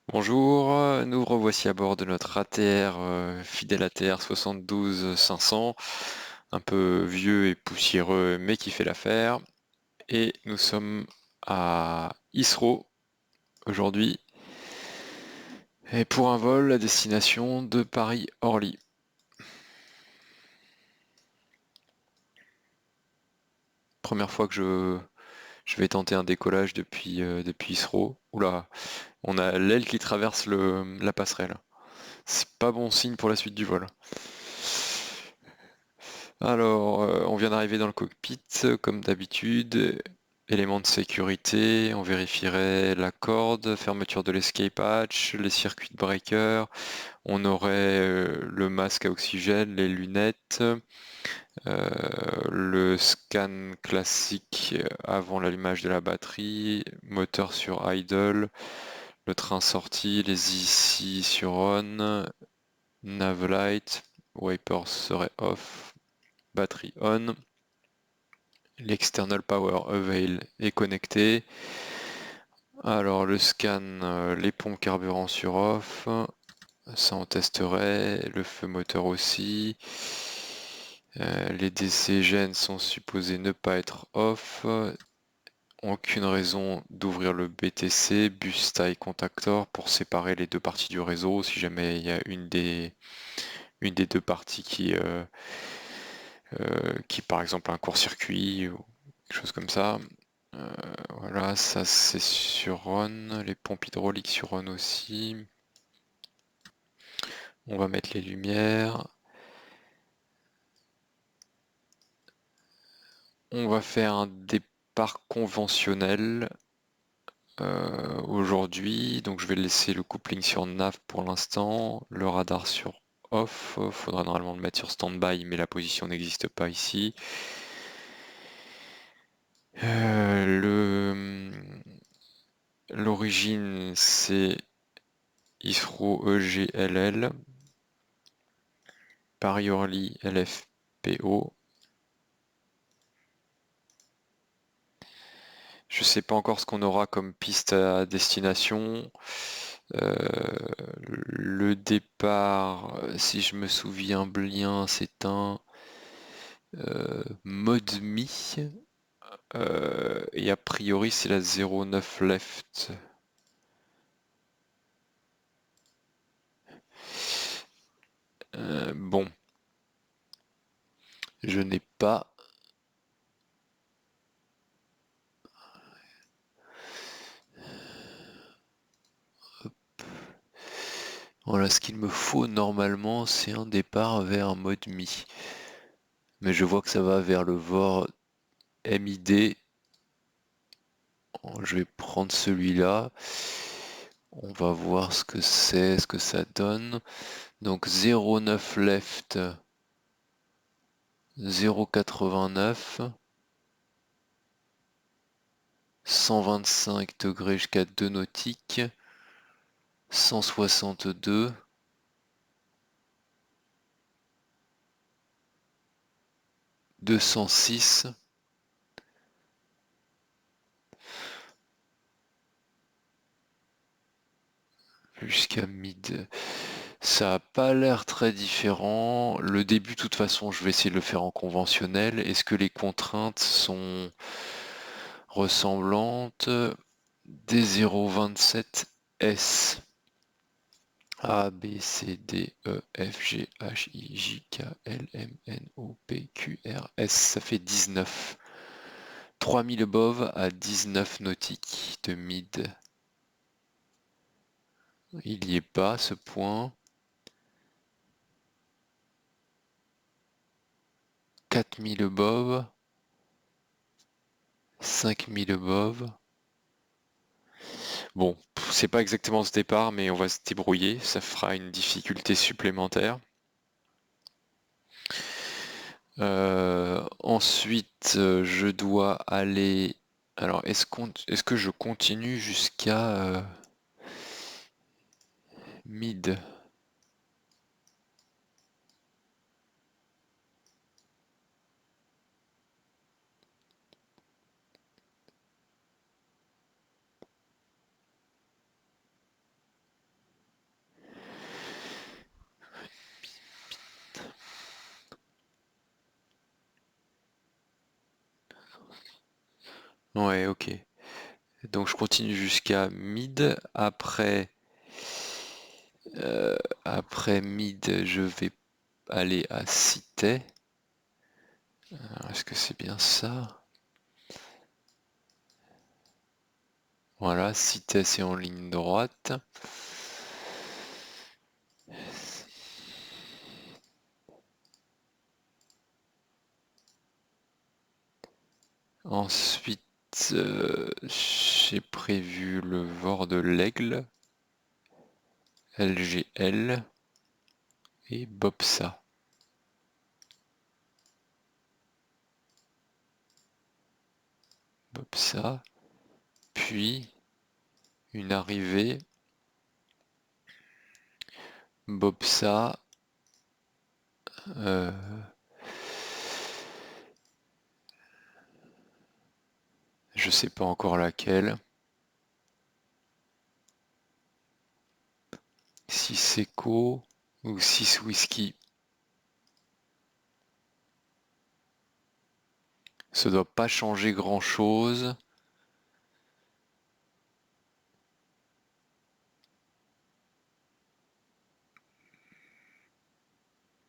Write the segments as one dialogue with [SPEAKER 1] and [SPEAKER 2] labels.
[SPEAKER 1] Bonjour, nous revoici à bord de notre ATR fidèle ATR 72 500, un peu vieux et poussiéreux mais qui fait l'affaire. Et nous sommes à Isro aujourd'hui et pour un vol à destination de Paris-Orly. Première fois que je vais tenter un décollage depuis Isro. Oula, on a l'aile qui traverse la passerelle. C'est pas bon signe pour la suite du vol. Alors, on vient d'arriver dans le cockpit, comme d'habitude. Éléments de sécurité, on vérifierait la corde, fermeture de l'escape hatch, les circuits de breaker, on aurait le masque à oxygène, les lunettes, le scan classique avant l'allumage de la batterie, moteur sur idle, le train sorti, les IC sur on, nav light, wipers serait off, batterie on. L'external power avail est connecté. Alors le scan, les pompes carburant sur off, ça on testerait, le feu moteur aussi. Les DC gènes sont supposés ne pas être off. Aucune raison d'ouvrir le BTC, bus tie contactor, pour séparer les deux parties du réseau si jamais il y a une des deux parties qui par exemple a un court-circuit ou quelque chose comme ça. Euh, voilà, ça c'est sur on, les pompes hydrauliques sur on aussi. On va mettre les lumières. On va faire un départ conventionnel aujourd'hui. Donc je vais laisser le coupling sur nav pour l'instant, le radar sur off. Faudra normalement le mettre sur stand-by, mais la position n'existe pas ici. L'origine c'est ISRO EGLL, Paris-Orly LFPO. Je sais pas encore ce qu'on aura comme piste à destination. Euh, le départ, si je me souviens bien, c'est un mode mi. Et a priori, c'est la 09 left. Bon, je n'ai pas. Voilà, ce qu'il me faut normalement, c'est un départ vers un mode mi. Mais je vois que ça va vers le VOR MID. Je vais prendre celui-là. On va voir ce que c'est, ce que ça donne. Donc 0,9 left, 0,89, 125 degrés jusqu'à 2 nautiques, 162, 206, jusqu'à mid. Ça a pas l'air très différent. Le début, de toute façon, je vais essayer de le faire en conventionnel. Est-ce que les contraintes sont ressemblantes? D027S. A, B, C, D, E, F, G, H, I, J, K, L, M, N, O, P, Q, R, S. Ça fait 19. 3000 above à 19 nautiques de mid. Il y est pas ce point. 4000 above. 5000 above. Bon, c'est pas exactement ce départ, mais on va se débrouiller. Ça fera une difficulté supplémentaire. Ensuite, je dois aller. Alors, est-ce que je continue jusqu'à mid? Ouais, ok. Donc je continue jusqu'à mid. Après mid, je vais aller à cité. Est-ce que c'est bien ça? Voilà, cité c'est en ligne droite. Ensuite, j'ai prévu le Vord de l'Aigle, LGL et Bopsa. Bopsa, puis une arrivée, Bopsa, euh, je sais pas encore laquelle. 6 Echo ou 6 Whisky. Ça doit pas changer grand chose.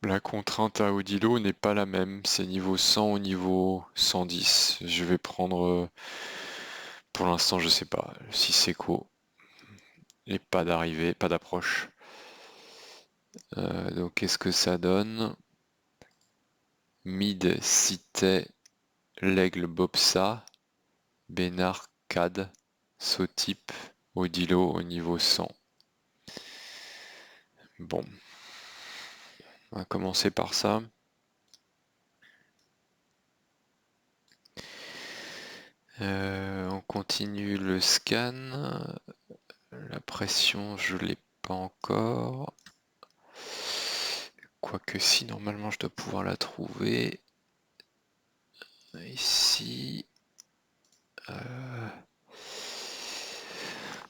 [SPEAKER 1] La contrainte à Odilo n'est pas la même, c'est niveau 100 ou niveau 110. Je vais prendre, pour l'instant je sais pas, 6 Echo et pas d'arrivée, pas d'approche. Donc qu'est-ce que ça donne? Mid, Cité, l'Aigle, Bopsa, Bénard, Cad, Sotip, Odilo au niveau 100. Bon, on va commencer par ça. On continue le scan. La pression, je l'ai pas encore. Quoique si, normalement je dois pouvoir la trouver. Ici.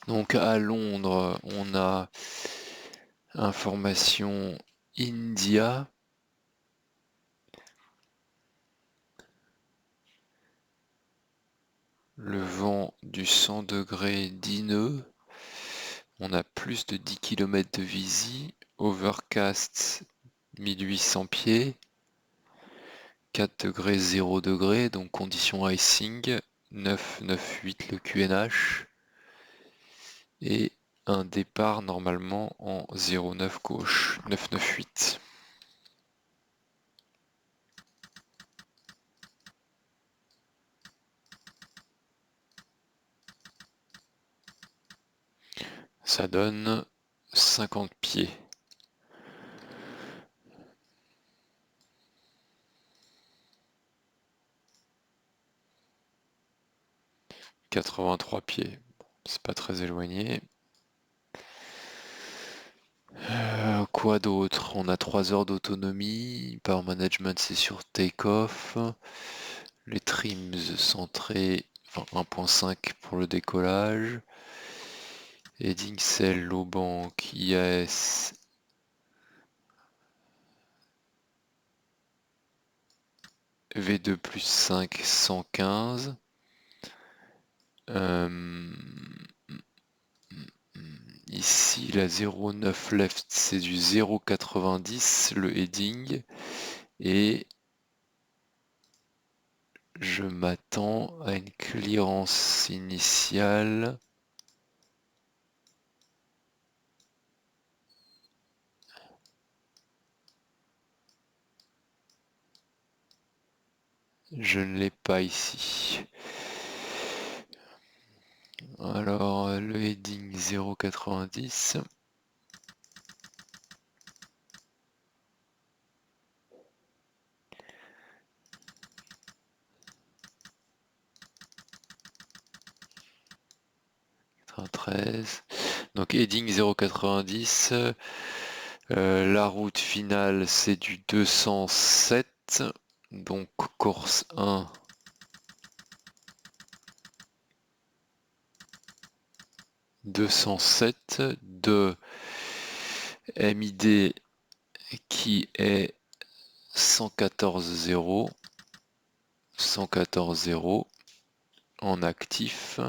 [SPEAKER 1] Donc à Londres, on a information India. Le vent du 100 degrés 10 nœuds. On a plus de 10 km de visi. Overcast 1800 pieds. 4 degrés 0 degrés, donc condition icing. 9, 9, 8 le QNH. Et un départ normalement en 0,9 gauche. 9, 9, 8. Ça donne 50 pieds. « 83 pieds. C'est pas très éloigné. Quoi d'autre? On a 3 heures d'autonomie. Power management c'est sur take-off. Les trims centrés, enfin 1.5 pour le décollage. Heading cell, low bank, IAS. V2 plus 5, 115. Ici, la 0,9 left, c'est du 0,90 le heading. Et je m'attends à une clearance initiale. Je ne l'ai pas ici. Alors, le heading 0,90. Donc heading 0,90. La route finale c'est du 207. Donc course 1. « 207 de MID qui est 114,0. 114,0. en actif.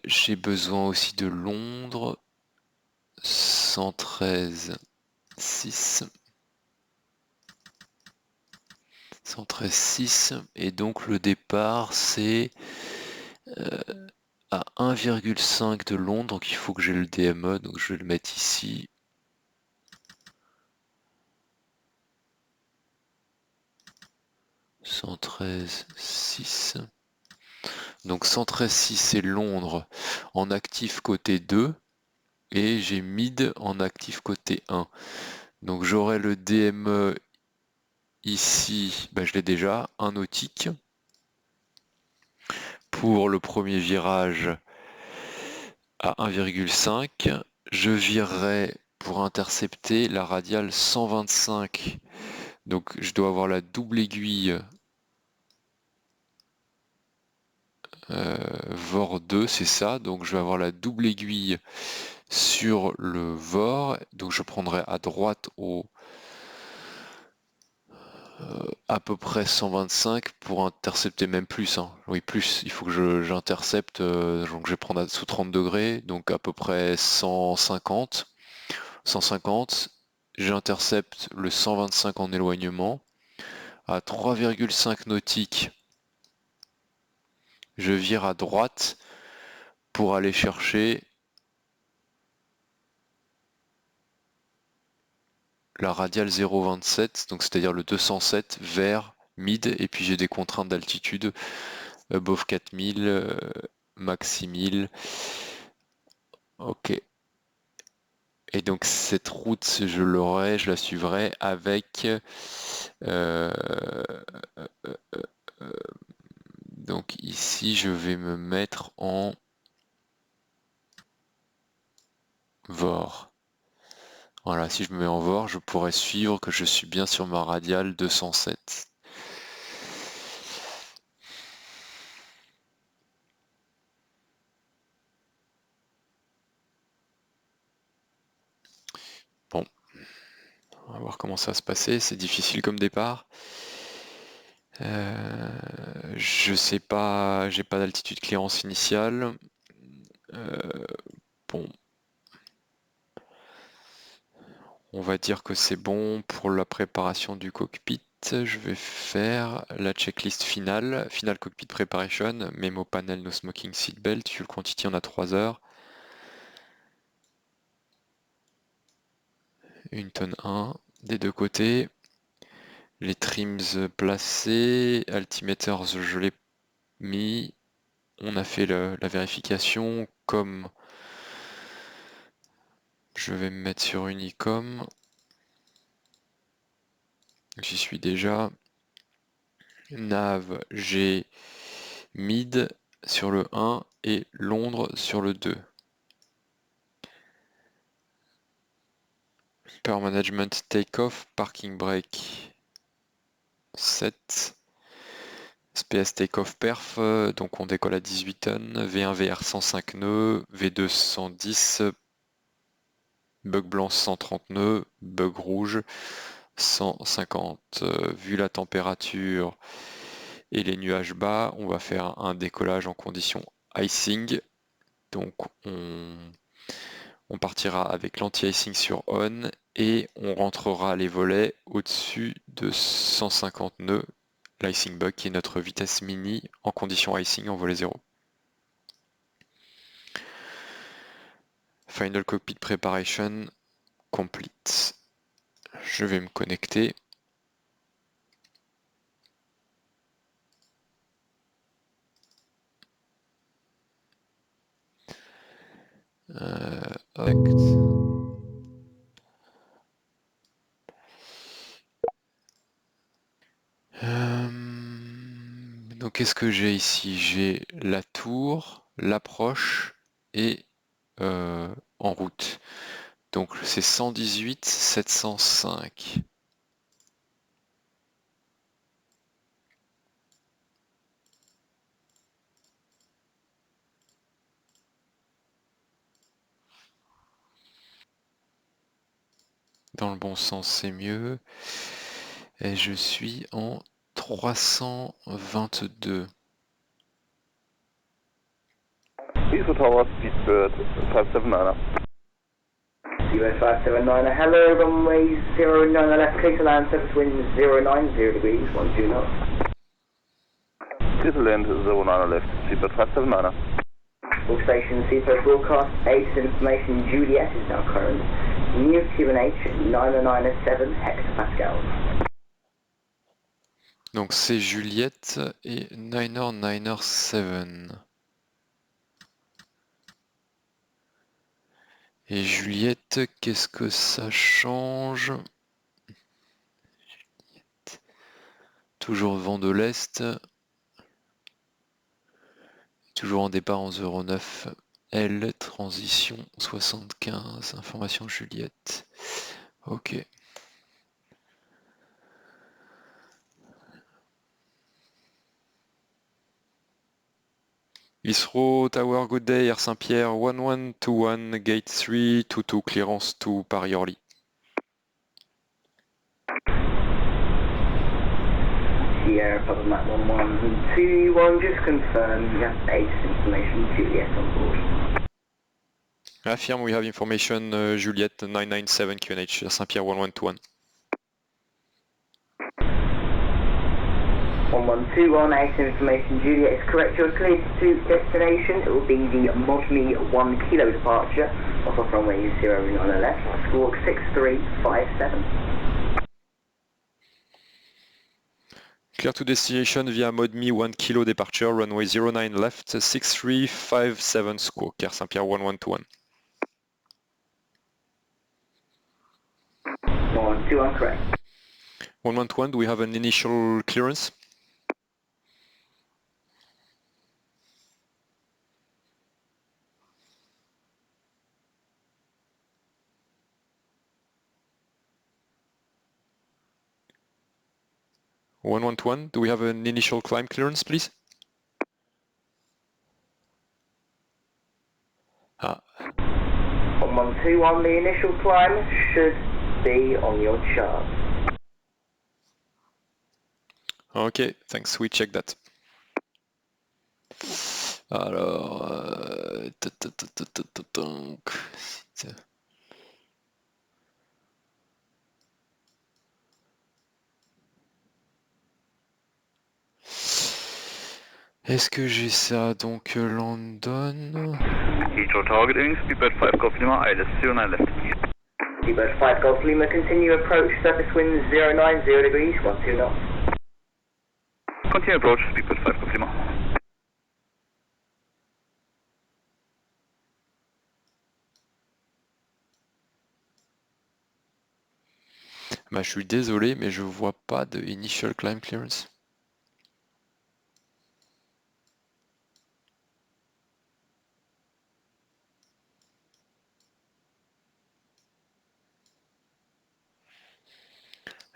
[SPEAKER 1] J'ai besoin aussi de Londres. 113,6. 113,6. Et donc le départ, c'est à 1,5 de Londres. Donc il faut que j'ai le DME. Donc je vais le mettre ici. 113,6. Donc 113,6 c'est Londres en actif côté 2 et j'ai mid en actif côté 1. Donc j'aurai le DME ici, je l'ai déjà, un nautique. Pour le premier virage à 1,5, je virerai pour intercepter la radiale 125. Donc je dois avoir la double aiguille VOR 2, c'est ça. Donc je vais avoir la double aiguille sur le VOR. Donc je prendrai à droite au à peu près 125 pour intercepter même plus, hein. Oui, plus, il faut que j'intercepte, donc je vais prendre sous 30 degrés, donc à peu près 150. 150, j'intercepte le 125 en éloignement. À 3,5 nautiques, je vire à droite pour aller chercher la radiale 0,27, donc c'est-à-dire le 207 vers mid, et puis j'ai des contraintes d'altitude, above 4000, max 6000. Ok. Et donc cette route, je l'aurai, je la suivrai avec donc ici je vais me mettre en VOR. Voilà, si je me mets en VOR, je pourrais suivre que je suis bien sur ma radiale 207. Bon, on va voir comment ça va se passer. C'est difficile comme départ. Je sais pas, j'ai pas d'altitude clearance initiale. Bon, on va dire que c'est bon pour la préparation du cockpit. Je vais faire la checklist finale. Final cockpit preparation, memo panel, no smoking seatbelt, fuel quantity on a 3 heures. 1 tonne 1 des deux côtés. Les trims placés, altimeters je l'ai mis. On a fait la vérification comme je vais me mettre sur Unicom. J'y suis déjà. Nav, j'ai mid sur le 1 et Londres sur le 2. Power management take-off, parking brake 7. SPS take-off perf, donc on décolle à 18 tonnes, V1 VR 105 nœuds, V2 110, bug blanc 130 nœuds, bug rouge 150. Vu la température et les nuages bas, on va faire un décollage en condition icing. Donc on partira avec l'anti-icing sur on et on rentrera les volets au-dessus de 150 nœuds. L'icing bug qui est notre vitesse mini en condition icing en volet 0. Final cockpit preparation complete. Je vais me connecter. Donc qu'est-ce que j'ai ici? J'ai la tour, l'approche et en route. Donc c'est 118 705. Dans le bon sens c'est mieux. Et je suis en 322.
[SPEAKER 2] Eastwood Tower, Speedbird 579er.
[SPEAKER 3] Speedbird 579er, hello, runway 09 left, clear to land, surface wind 090 degrees, 12 knots.
[SPEAKER 2] Clear to land 09 left, Speedbird 579er.
[SPEAKER 3] All stations, Seapost broadcast, ATIS information, Juliet is now current. New QNH 997 hectopascals.
[SPEAKER 1] Donc c'est Juliette et 997. Et Juliette, qu'est-ce que ça change? Juliette. Toujours vent de l'Est. Toujours en départ en 09. L, transition 75. Information Juliette. Ok. Heathrow Tower, good day, Air Saint-Pierre, 1121, gate 3, 22, clearance to Paris-Orly.
[SPEAKER 3] Sierra Papa Mac 1121, just confirm you have ATIS information, Juliet on board.
[SPEAKER 1] Affirm, we have information, Juliette 997 QNH, Air Saint-Pierre 1121.
[SPEAKER 3] 1121, ATIS information, Juliet is correct. You're cleared to destination. It will be the Modme 1 kilo departure off of runway 09 left, squawk 6357.
[SPEAKER 1] Clear to destination via Modme 1 kilo departure, runway 09 left, 6357 squawk, Air Saint-Pierre 1121.
[SPEAKER 3] 1121, correct.
[SPEAKER 1] 1121, do we have an initial clearance? Do we have an initial climb clearance, please? Ah.
[SPEAKER 3] 1121, the initial climb should be on your chart.
[SPEAKER 1] Ok, thanks, we check that. Alors... Est-ce que j'ai ça? Donc London...
[SPEAKER 2] Heathrow targeting, Speedbird 5 Golf Lima, ILS 09 left.
[SPEAKER 3] Speedbird 5 Golf Lima, continue approach, surface wind 090 degrees, 12 knots.
[SPEAKER 2] Continue approach, Speedbird 5 Golf Lima.
[SPEAKER 1] Bah, je suis désolé, mais je vois pas de initial climb clearance.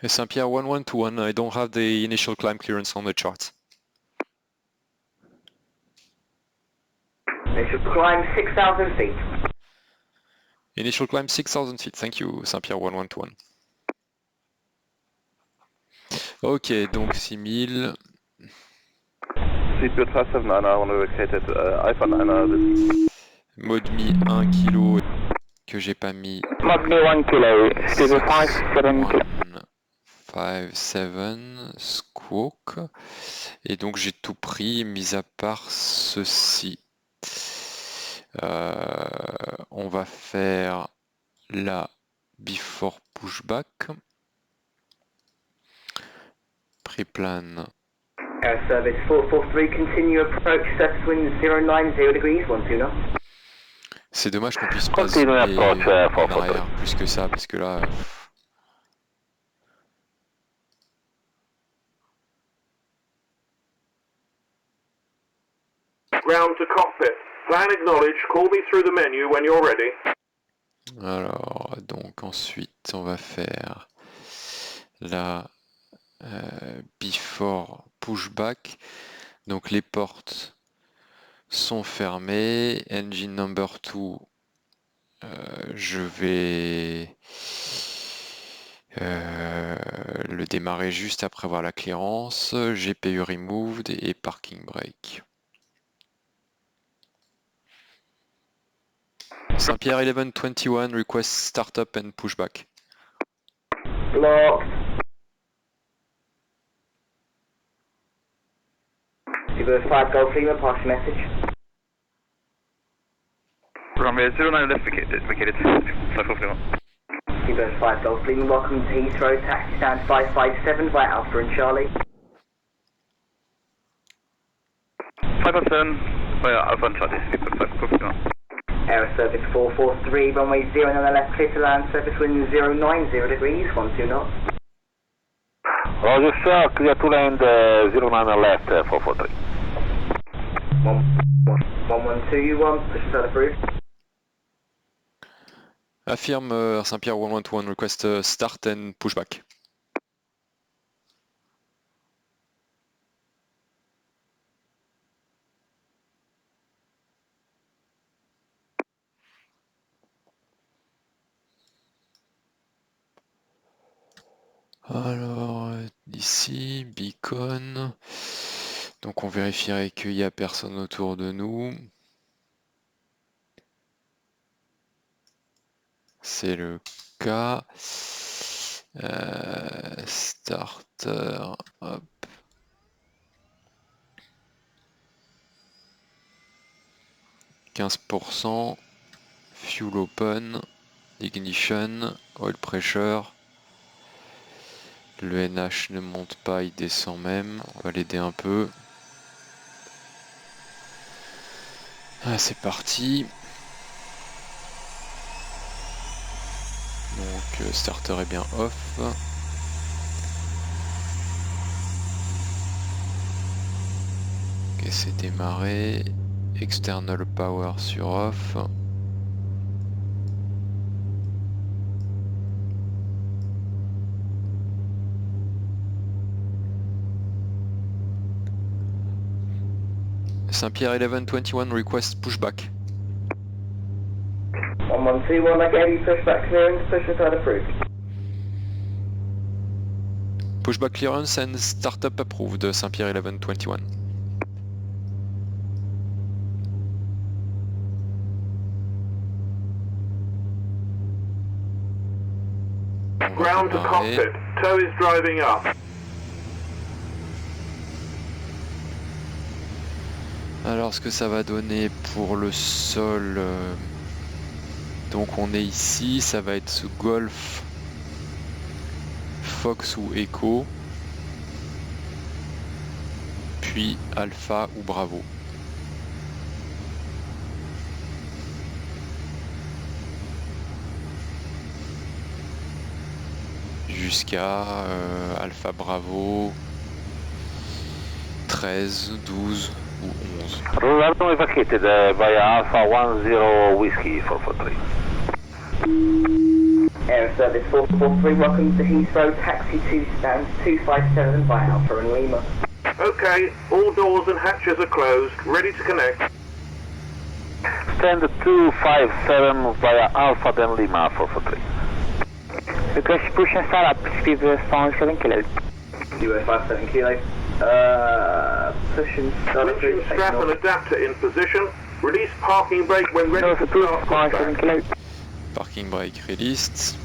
[SPEAKER 1] Saint-Pierre 1121, I don't have the initial climb clearance on the chart.
[SPEAKER 3] Initial climb 6,000 feet.
[SPEAKER 1] Initial climb 6,000 feet, thank you, Saint-Pierre 1121. Ok, donc 6000.
[SPEAKER 2] Speedbird 579er, when we located Alpha 9er.
[SPEAKER 1] Modme 1 kg que j'ai pas mis.
[SPEAKER 4] Modme 1 kilo, Speedbird 57
[SPEAKER 1] 57 squawk. Et donc j'ai tout pris, mis à part ceci. On va faire la before pushback. Pré-plane.
[SPEAKER 3] Air service 443, continue approach, surface wind 090 degrees, 12 knots.
[SPEAKER 1] C'est dommage qu'on puisse pas
[SPEAKER 4] Continue
[SPEAKER 1] zoomer
[SPEAKER 4] approach,
[SPEAKER 1] en arrière plus que ça, parce que là...
[SPEAKER 5] Ground to cockpit. Plan acknowledged. Call me through the menu when you're ready.
[SPEAKER 1] Alors, donc ensuite, on va faire la before pushback. Donc les portes sont fermées. Engine number 2, je vais le démarrer juste après avoir la clearance, GPU removed et parking brake. Saint-Pierre 1121, request startup and pushback.
[SPEAKER 3] Blocked. Seabird 5 Golf Lima, pass your message.
[SPEAKER 4] Runway 09 left vacated.
[SPEAKER 3] Seabird 5 Golf Lima, welcome to Heathrow, taxi stand 557 via Alpha and Charlie.
[SPEAKER 4] 507 via Alpha and Charlie. 5
[SPEAKER 3] Air service 443, runway 0 on the left, clear to land, surface wind 090 degrees, 12 knots.
[SPEAKER 2] Roger, sir. Clear to land 09 left, 443.
[SPEAKER 3] 112, push inside approved.
[SPEAKER 1] Affirme Saint-Pierre 1121, request start and pushback. Alors, ici, beacon. Donc on vérifierait qu'il n'y a personne autour de nous. C'est le cas. Starter, hop. « 15%, fuel open, ignition, oil pressure. Le NH ne monte pas, il descend même. On va l'aider un peu. Ah, c'est parti. Donc starter est bien off. Ok, c'est démarré. External power sur off. Saint-Pierre 1121, request pushback.
[SPEAKER 3] 1121, I gave you pushback clearance, push inside approved.
[SPEAKER 1] Pushback clearance and startup approved, Saint-Pierre 1121.
[SPEAKER 5] Ground to cockpit. Tow is driving up.
[SPEAKER 1] Alors ce que ça va donner pour le sol, donc on est ici, ça va être sous Golf, Fox ou Echo, puis Alpha ou Bravo. Jusqu'à Alpha Bravo 13, 12 ou 11.
[SPEAKER 2] Runway vacated via Alpha 10 Whiskey 443.
[SPEAKER 3] Air service 443, welcome to Heathrow, taxi 2 stands 257 via Alpha and Lima.
[SPEAKER 5] Okay, all doors and hatches are closed, ready to connect.
[SPEAKER 2] Stand 257 via Alpha then Lima 443.
[SPEAKER 4] Request push and start up, speed 57 kilo.
[SPEAKER 3] US 57 kilo. Push and start
[SPEAKER 5] Winching
[SPEAKER 3] approved.
[SPEAKER 5] strap and adapter in position. Release parking brake when ready
[SPEAKER 4] North
[SPEAKER 5] to
[SPEAKER 4] approved,
[SPEAKER 5] start
[SPEAKER 4] 57
[SPEAKER 5] pushback.
[SPEAKER 4] kilo.
[SPEAKER 1] Parking brake released.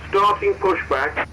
[SPEAKER 5] Starting pushback.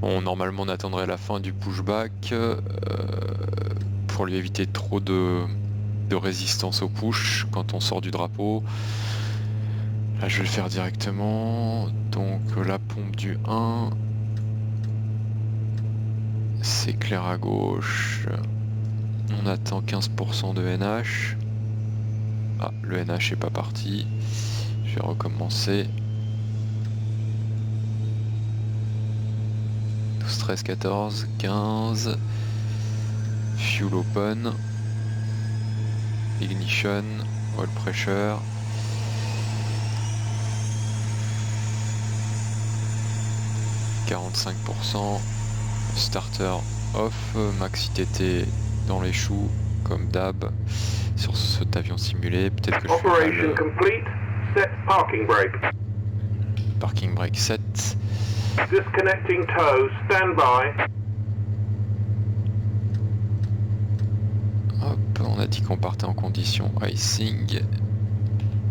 [SPEAKER 1] Bon, normalement on attendrait la fin du pushback pour lui éviter trop de résistance au push quand on sort du drapeau. Là je vais le faire directement. Donc la pompe du 1. C'est clair à gauche. On attend 15% de NH. Ah, le NH est pas parti. Je vais recommencer. 12, 13, 14, 15. Fuel open. Ignition. Oil pressure. « 45%. Starter off. Maxi TT dans les choux, comme d'hab, sur cet avion simulé. Peut-être que je fais
[SPEAKER 5] Operation complete. Set parking brake.
[SPEAKER 1] Parking brake set.
[SPEAKER 5] Disconnecting tow. Stand by.
[SPEAKER 1] Hop, on a dit qu'on partait en condition icing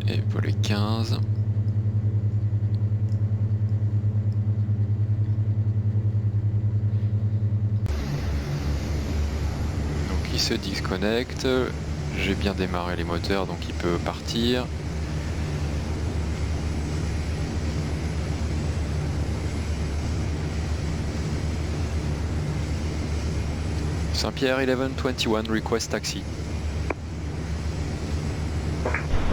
[SPEAKER 1] et volet 15. Donc il se disconnecte. J'ai bien démarré les moteurs, donc il peut partir. Saint-Pierre 1121, request taxi.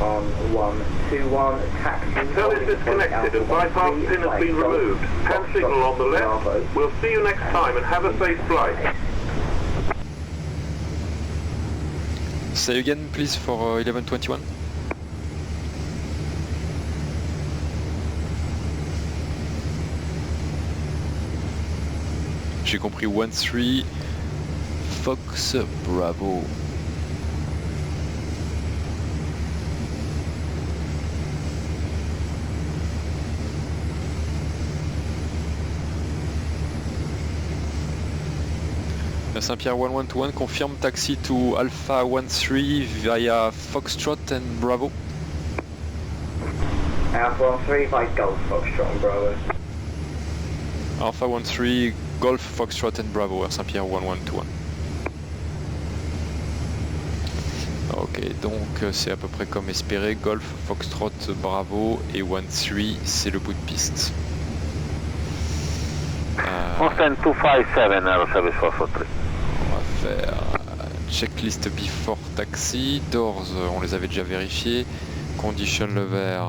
[SPEAKER 3] On 121 taxi.
[SPEAKER 5] Tow is disconnected and bypass pin has been removed. Hand signal on the left. We'll see you next time and have a safe flight.
[SPEAKER 1] Say again, please, for 1121. J'ai compris 13 Fox Bravo. Saint-Pierre 112, confirme taxi to Alpha 13 via Foxtrot and Bravo.
[SPEAKER 3] Alpha 13 by Golf Foxtrot and Bravo.
[SPEAKER 1] Alpha 13 Golf Foxtrot and Bravo, Air Saint-Pierre 112. Ok, donc c'est à peu près comme espéré, Golf Foxtrot Bravo et 13 c'est le bout de piste.
[SPEAKER 2] Constant 257, Aero Service 443.
[SPEAKER 1] On va faire checklist before taxi, doors on les avait déjà vérifiés, condition lever,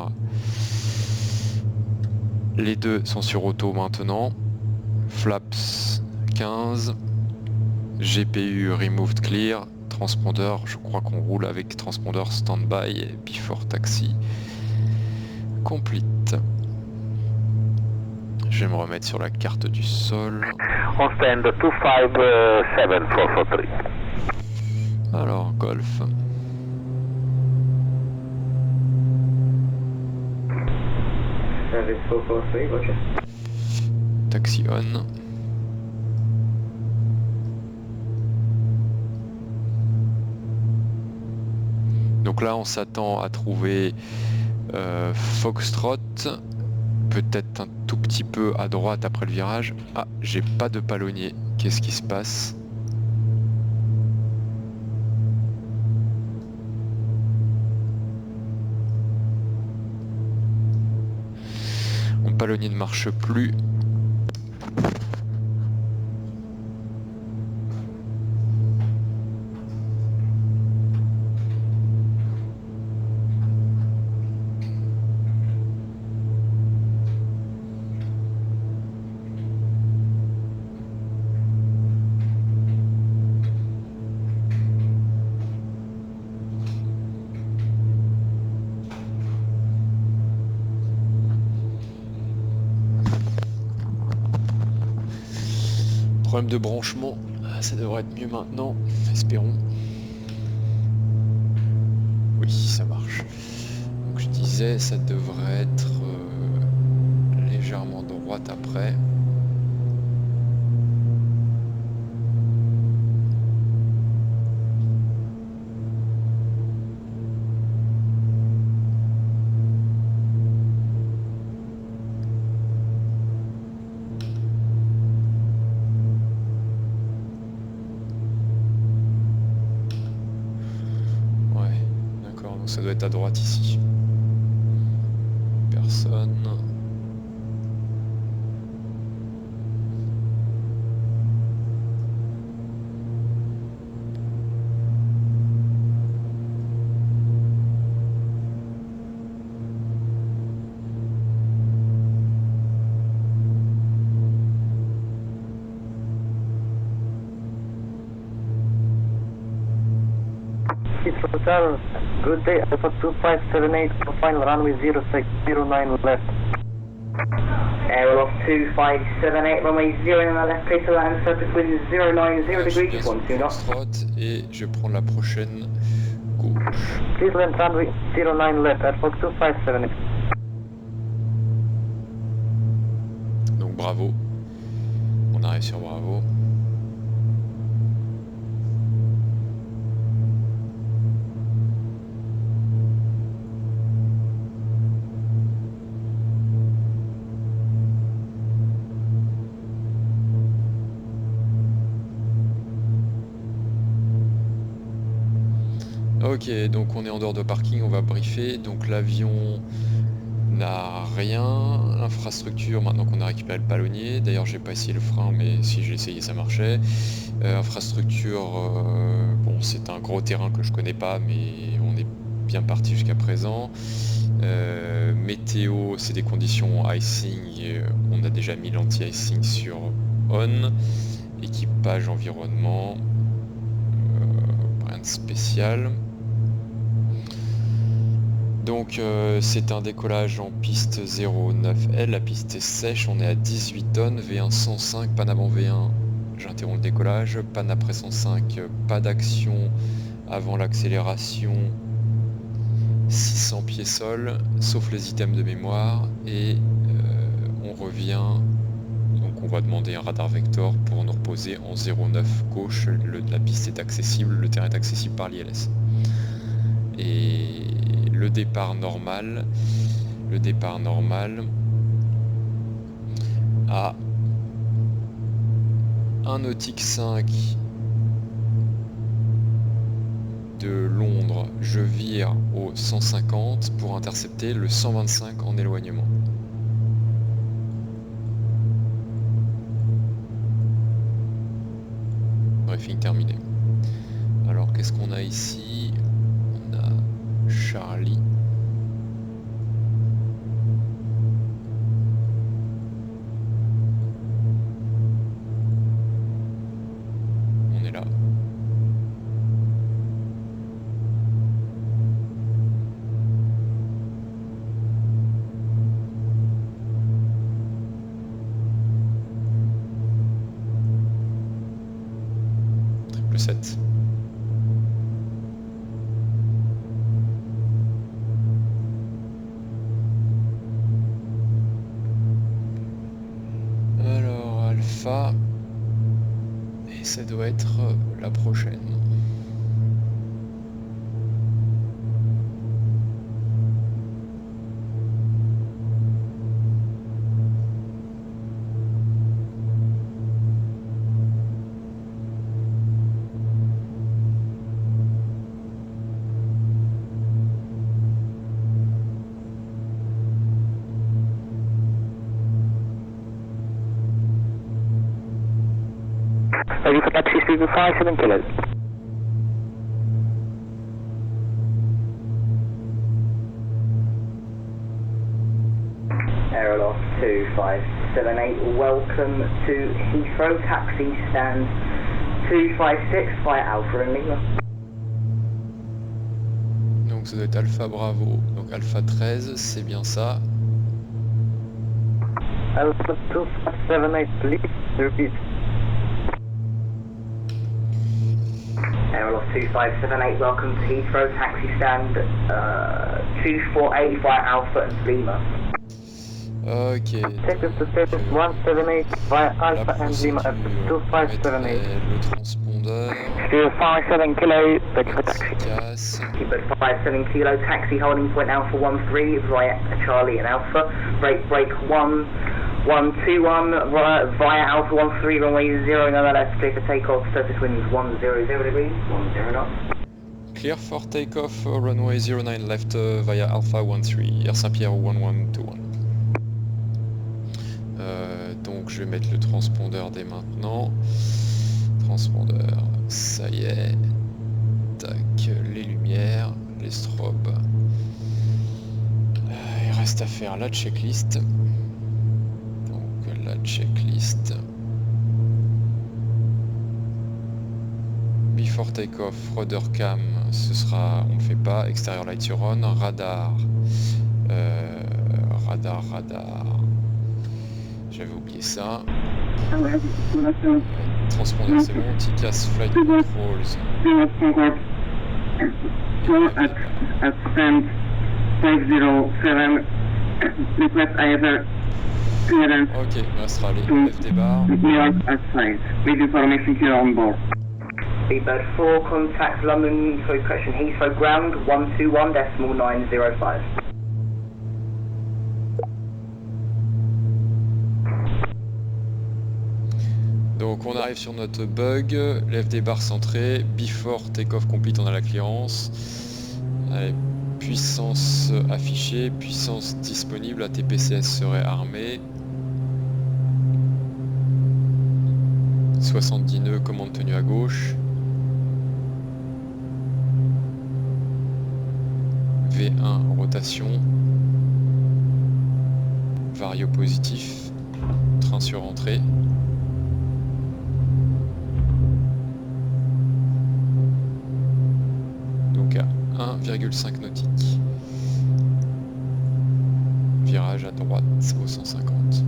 [SPEAKER 1] les deux sont sur auto maintenant, flaps 15, GPU removed clear, transpondeur, je crois qu'on roule avec transpondeur standby et before taxi complete. Je vais me remettre sur la carte du sol.
[SPEAKER 2] On stand 257 443.
[SPEAKER 1] Alors, Golf.
[SPEAKER 3] Service 443, roger.
[SPEAKER 1] Taxi on. Donc là, on s'attend à trouver Foxtrot. Peut-être un tout petit peu à droite après le virage. Ah, j'ai pas de palonnier. Qu'est-ce qui se passe? Mon palonnier ne marche plus. Problème de branchement, ça devrait être mieux maintenant, espérons. Oui, ça marche. Donc je disais, ça devrait être légèrement droite après. ça doit être à droite ici. Personne.
[SPEAKER 4] Hotel, good day, Alpha 2578, final runway 0609 left.
[SPEAKER 3] Aeroloft 2578, runway 09 left, clear to land, surface wind 090 degrees, 12 knots.
[SPEAKER 1] Et je prends la prochaine gauche.
[SPEAKER 4] Please land runway 09 left, Alpha 2578.
[SPEAKER 1] Donc Bravo. On arrive sur Bravo. Ok, donc on est en dehors de parking, on va briefer. Donc l'avion n'a rien. Infrastructure, maintenant qu'on a récupéré le palonnier. D'ailleurs, j'ai pas essayé le frein, mais si j'ai essayé, ça marchait. Infrastructure, bon, c'est un gros terrain que je connais pas, mais on est bien parti jusqu'à présent. Météo, c'est des conditions icing. On a déjà mis l'anti-icing sur on. Équipage, environnement, rien de spécial. Donc c'est un décollage en piste 09L, la piste est sèche, on est à 18 tonnes, V1 105, panne avant V1, j'interromps le décollage, panne après 105, pas d'action avant l'accélération, 600 pieds sol, sauf les items de mémoire, et on revient, donc on va demander un radar vector pour nous reposer en 09 gauche, la piste est accessible, le terrain est accessible par l'ILS. Et le départ normal à 1 nautique 5 de Londres, je vire au 150 pour intercepter le 125 en éloignement. Briefing terminé. Alors qu'est-ce qu'on a ici? On a Charlie. On est là. Triple 7. Et ça doit être la prochaine.
[SPEAKER 4] Ready for taxi speed 57 kilos.
[SPEAKER 3] Aeroloft 2578, welcome to Heathrow, taxi stand 256 via Alpha and Lima.
[SPEAKER 1] Donc ça doit être Alpha Bravo, donc Alpha 13, c'est bien ça.
[SPEAKER 4] Alpha 2578, please repeat.
[SPEAKER 3] Aeroloft 2578, welcome to Heathrow, taxi stand 248 via Alpha and Lima.
[SPEAKER 1] Ok.
[SPEAKER 4] Take us to status 178 via Alpha and Lima at 2578.
[SPEAKER 1] Le transpondeur.
[SPEAKER 4] Still 57 kilo, ready for taxi.
[SPEAKER 1] Efficace.
[SPEAKER 3] Keep at 57 kilo, taxi holding point Alpha 13 via Charlie and Alpha. Break 121 via Alpha 13, runway 09 left, clear for takeoff, surface winds 100 degrees, 10 knots.
[SPEAKER 1] clear for takeoff, runway 09 left via Alpha 13, Air Saint-Pierre 1121. Donc je vais mettre le transpondeur dès maintenant. Transpondeur, ça y est. Tac, les lumières, les strobes. Il reste à faire la checklist. Donc la checklist. Before takeoff, rudder cam, ce sera, on ne fait pas. Exterior light sur on, radar, radar. J'avais oublié ça. Transpondeur c'est bon, TCAS flight controls.
[SPEAKER 6] At 507, request either clearance
[SPEAKER 1] Ok, restera les FD bar.
[SPEAKER 6] New York outside, with information here on board.
[SPEAKER 3] Seabird 4, contact London Heathrow correction Heathrow ground 121.905.
[SPEAKER 1] Donc on arrive sur notre bug, l'FD bar centré, before takeoff complete, on a la clearance. Allez, puissance affichée, puissance disponible, ATPCS serait armé. 70 nœuds, commande tenue à gauche. V1 rotation. Vario positif. Train sur entrée. Donc à 1,5 nautique. Virage à droite au 150.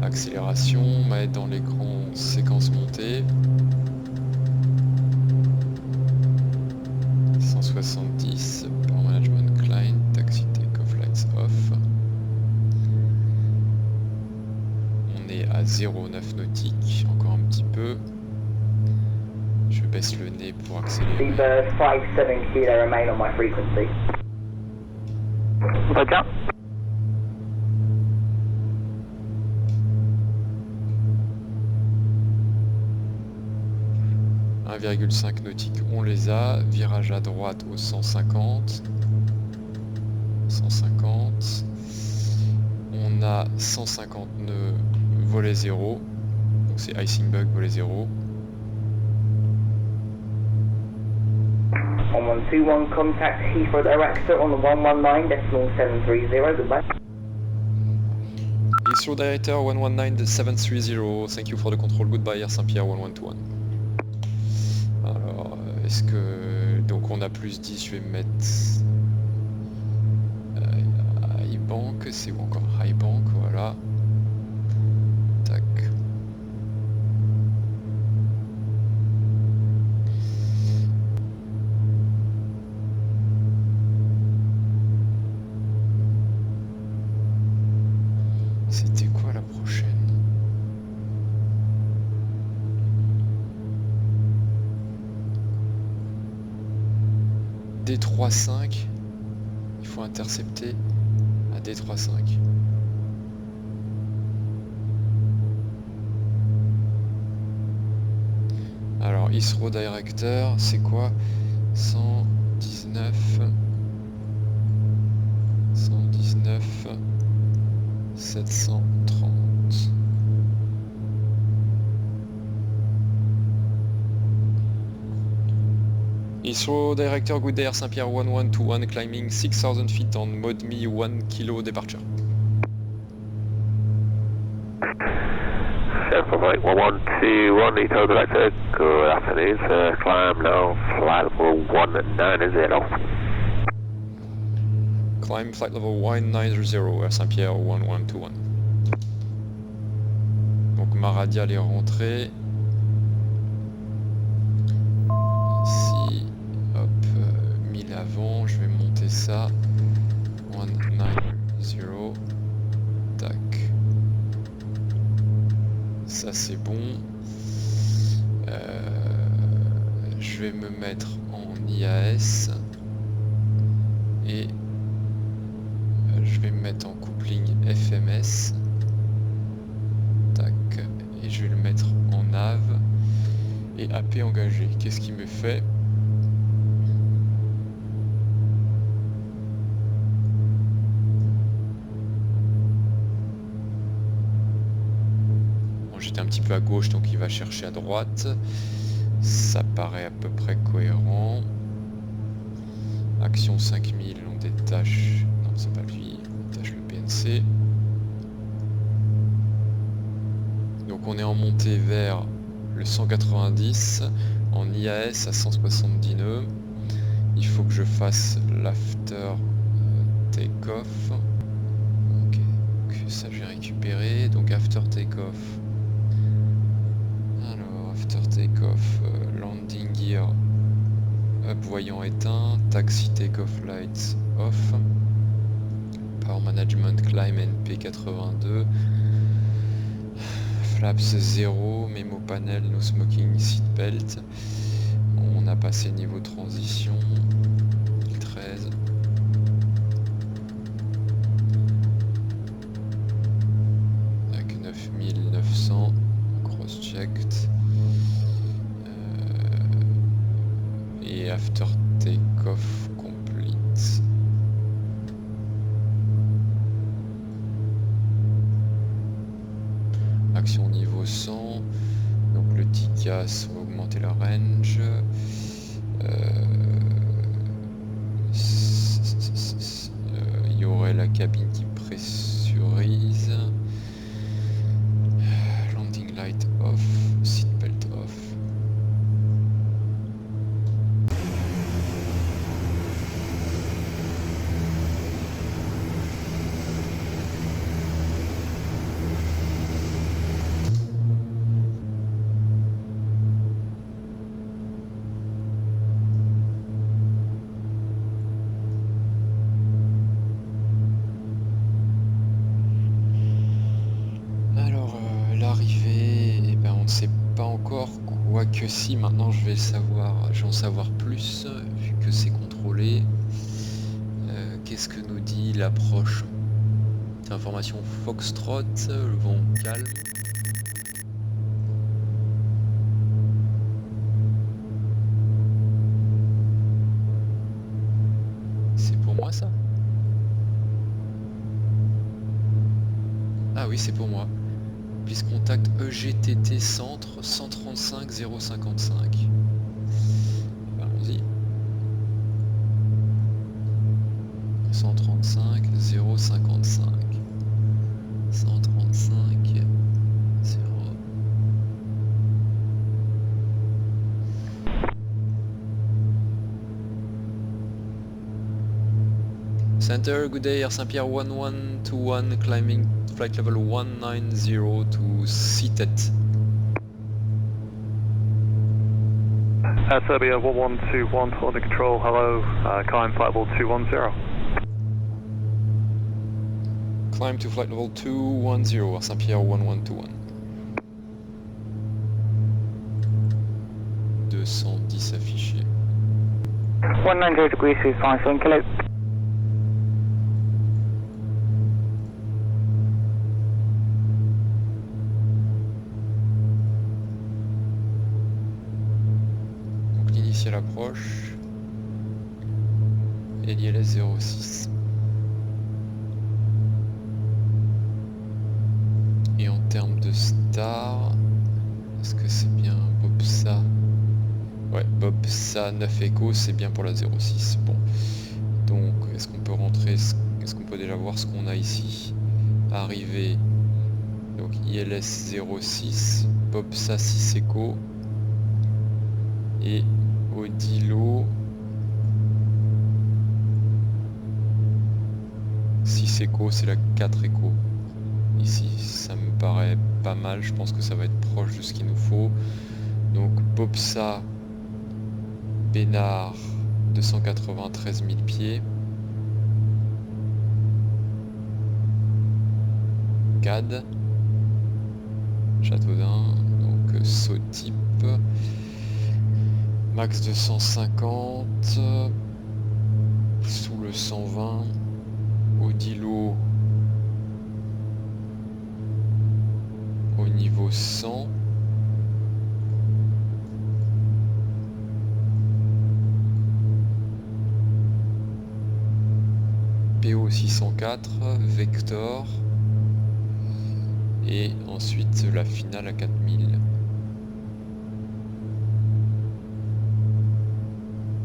[SPEAKER 1] Accélération, mettre dans l'écran séquence montée. 170, Power Management Client, Taxi Takeoff Lights Off. On est à 0,9 nautique, encore un petit peu. Je baisse le nez pour accélérer.
[SPEAKER 3] Seabird 57 kilo remain on my frequency.
[SPEAKER 4] Roger.
[SPEAKER 1] 1,5 nautique, on les a. Virage à droite au 150. 150. On a 150 nœuds, volet 0. Donc c'est icing bug, volet 0.
[SPEAKER 3] 1121, contact Heathrow director on the 119.730, goodbye.
[SPEAKER 1] Heathrow Director 119.730, thank you for the control, goodbye Air Saint-Pierre 1121. Alors, est-ce que... Donc on a plus 10, je vais mettre... High Bank, c'est où encore? High Bank, voilà. Tac. C'était quoi la prochaine? D35, il faut intercepter à D35. Alors Heathrow Director, c'est quoi? 119 730. Heathrow Director, good day Air Saint-Pierre 1121, climbing 6,000 feet on mode me 1 kilo departure.
[SPEAKER 2] Flight 112, Heathrow Director, good afternoon, sir. Climb now, flight level 190.
[SPEAKER 1] Climb flight level 190, Air Saint-Pierre 1121. Donc ma radiale est rentrée. Ici, hop, 1000 avant, je vais monter ça. 190, tac. Ça c'est bon. Je vais me mettre en IAS et je vais me mettre en coupling FMS. Tac. Et je vais le mettre en nav et AP engagé. Qu'est-ce qui me fait? Bon, j'étais un petit peu à gauche, donc il va chercher à droite. Ça paraît à peu près cohérent. Action 5000, on détache... Non, c'est pas lui, on détache le PNC. Donc on est en montée vers le 190, en IAS à 170 nœuds. Il faut que je fasse l'after take-off. Ok, donc ça je vais récupérer. Donc after take-off. Alors, after take-off, landing gear up voyant éteint, taxi take-off lights off, power management climb NP82, flaps 0, mémo panel, no smoking seatbelt. On a passé niveau transition, 13. Avec 9900, cross-checked. Et after take-off complete. Action niveau 100. Donc le TCAS va augmenter la range. Il y aurait la cabine qui pressurise. Landing light off, seatbelt off. Que si maintenant je vais en savoir plus vu que c'est contrôlé. Qu'est-ce que nous dit l'approche? Information Foxtrot, le vent calme. C'est pour moi ça? Ah oui, c'est pour moi. Please contact EGTT centre 135 055. Allons-y. 135 055. 135 0. Center, good day, Air Saint-Pierre 1121, climbing flight level 190 to seated.
[SPEAKER 7] Serbia 1121 under control, hello, climb flight level 210.
[SPEAKER 1] Climb to flight level 210, Air Saint-Pierre 1121. 210 affiché.
[SPEAKER 4] 190 degrees 35, hello.
[SPEAKER 1] L'approche et l'ILS 06 et en termes de star, est-ce que c'est bien Bobsa? Ouais, Bobsa 9 Echo, c'est bien pour la 06. Bon, donc est-ce qu'on peut rentrer, est-ce qu'on peut déjà voir ce qu'on a ici? Arrivée, donc ILS 06, Bobsa 6 Echo et Odilo 6 échos, c'est la 4 échos. Ici, ça me paraît pas mal, je pense que ça va être proche de ce qu'il nous faut. Donc Bobsa, Bénard, 293 000 pieds. GAD, Châteaudun, donc Sotype. Max 250, sous le 120, Odilo au niveau 100, Bravo 604, Vector. Et ensuite la finale à 4000.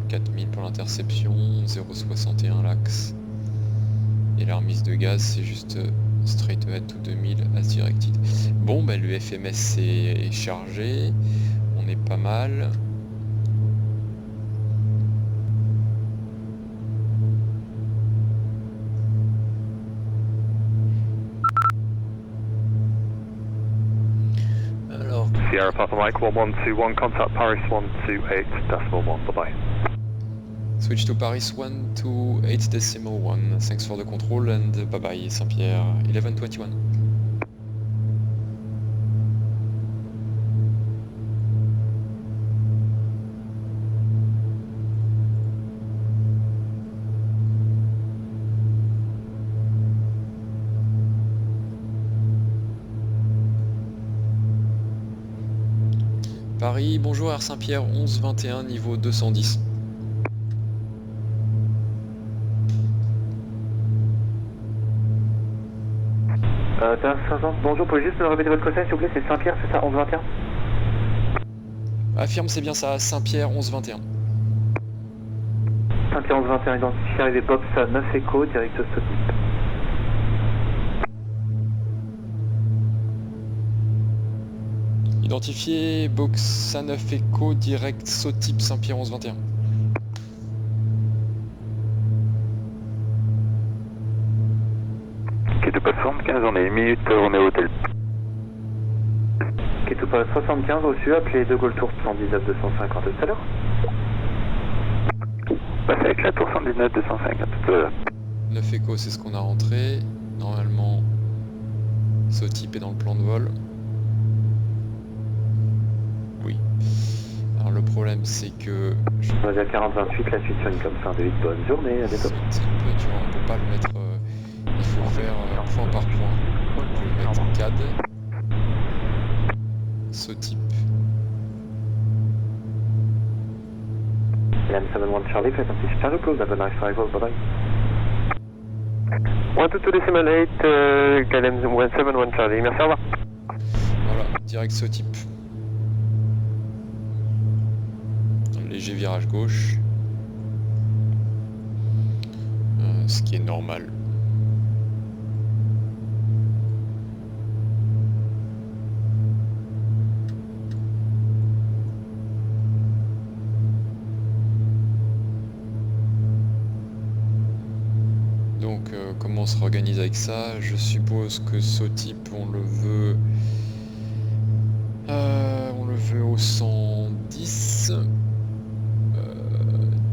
[SPEAKER 1] 4000 pour l'interception, 0,61 l'axe. Et la remise de gaz, c'est juste straight ahead to 2000 as directed. Bon, bah, le FMS est chargé. On est pas mal. Alors,
[SPEAKER 7] Sierra Papa Mike 1121, contact Paris 128.1, bye bye.
[SPEAKER 1] switch to Paris 128.1. Thanks for the control and bye bye Saint-Pierre 1121. Paris, bonjour Air Saint-Pierre 1121 niveau 210.
[SPEAKER 4] Bonjour, pouvez juste me répéter votre conseil s'il vous plaît, c'est Saint-Pierre, c'est ça, 1121?
[SPEAKER 1] Affirme, c'est bien ça, Saint-Pierre 1121.
[SPEAKER 4] Saint-Pierre 1121, identifié arrivé Bob 9 Echo, direct Sotype.
[SPEAKER 1] Identifié, box A9 Echo, direct Sotype Saint-Pierre 1121.
[SPEAKER 2] Quai de poste 75, on est 1 minute, on est au hôtel.
[SPEAKER 4] Quai de poste 75 reçu, appelez De Gaulle Tour 119 250 tout à l'heure.
[SPEAKER 2] Passe avec la tour 119 250 tout à l'heure.
[SPEAKER 1] 9 Echo, c'est ce qu'on a rentré. Normalement, Sotype est dans le plan de vol. Oui. Alors le problème c'est que...
[SPEAKER 4] On va dire 40-28, la suite sur une comme fin de 8, bonne journée, à bientôt.
[SPEAKER 1] Sotype, tu vois, on peut pas le mettre... il faut faire point par point. On peut le mettre CAD. Sotype.
[SPEAKER 4] LM 71 Charlie, faites un petit Chicago close, have a nice arrival, bye bye.
[SPEAKER 7] 122.8, KLM 171 Charlie, merci, au revoir.
[SPEAKER 1] Voilà, direct Sotype. Léger virage gauche. Ce qui est normal. Donc comment on se réorganise avec ça? Je suppose que Sotype on le veut au 110.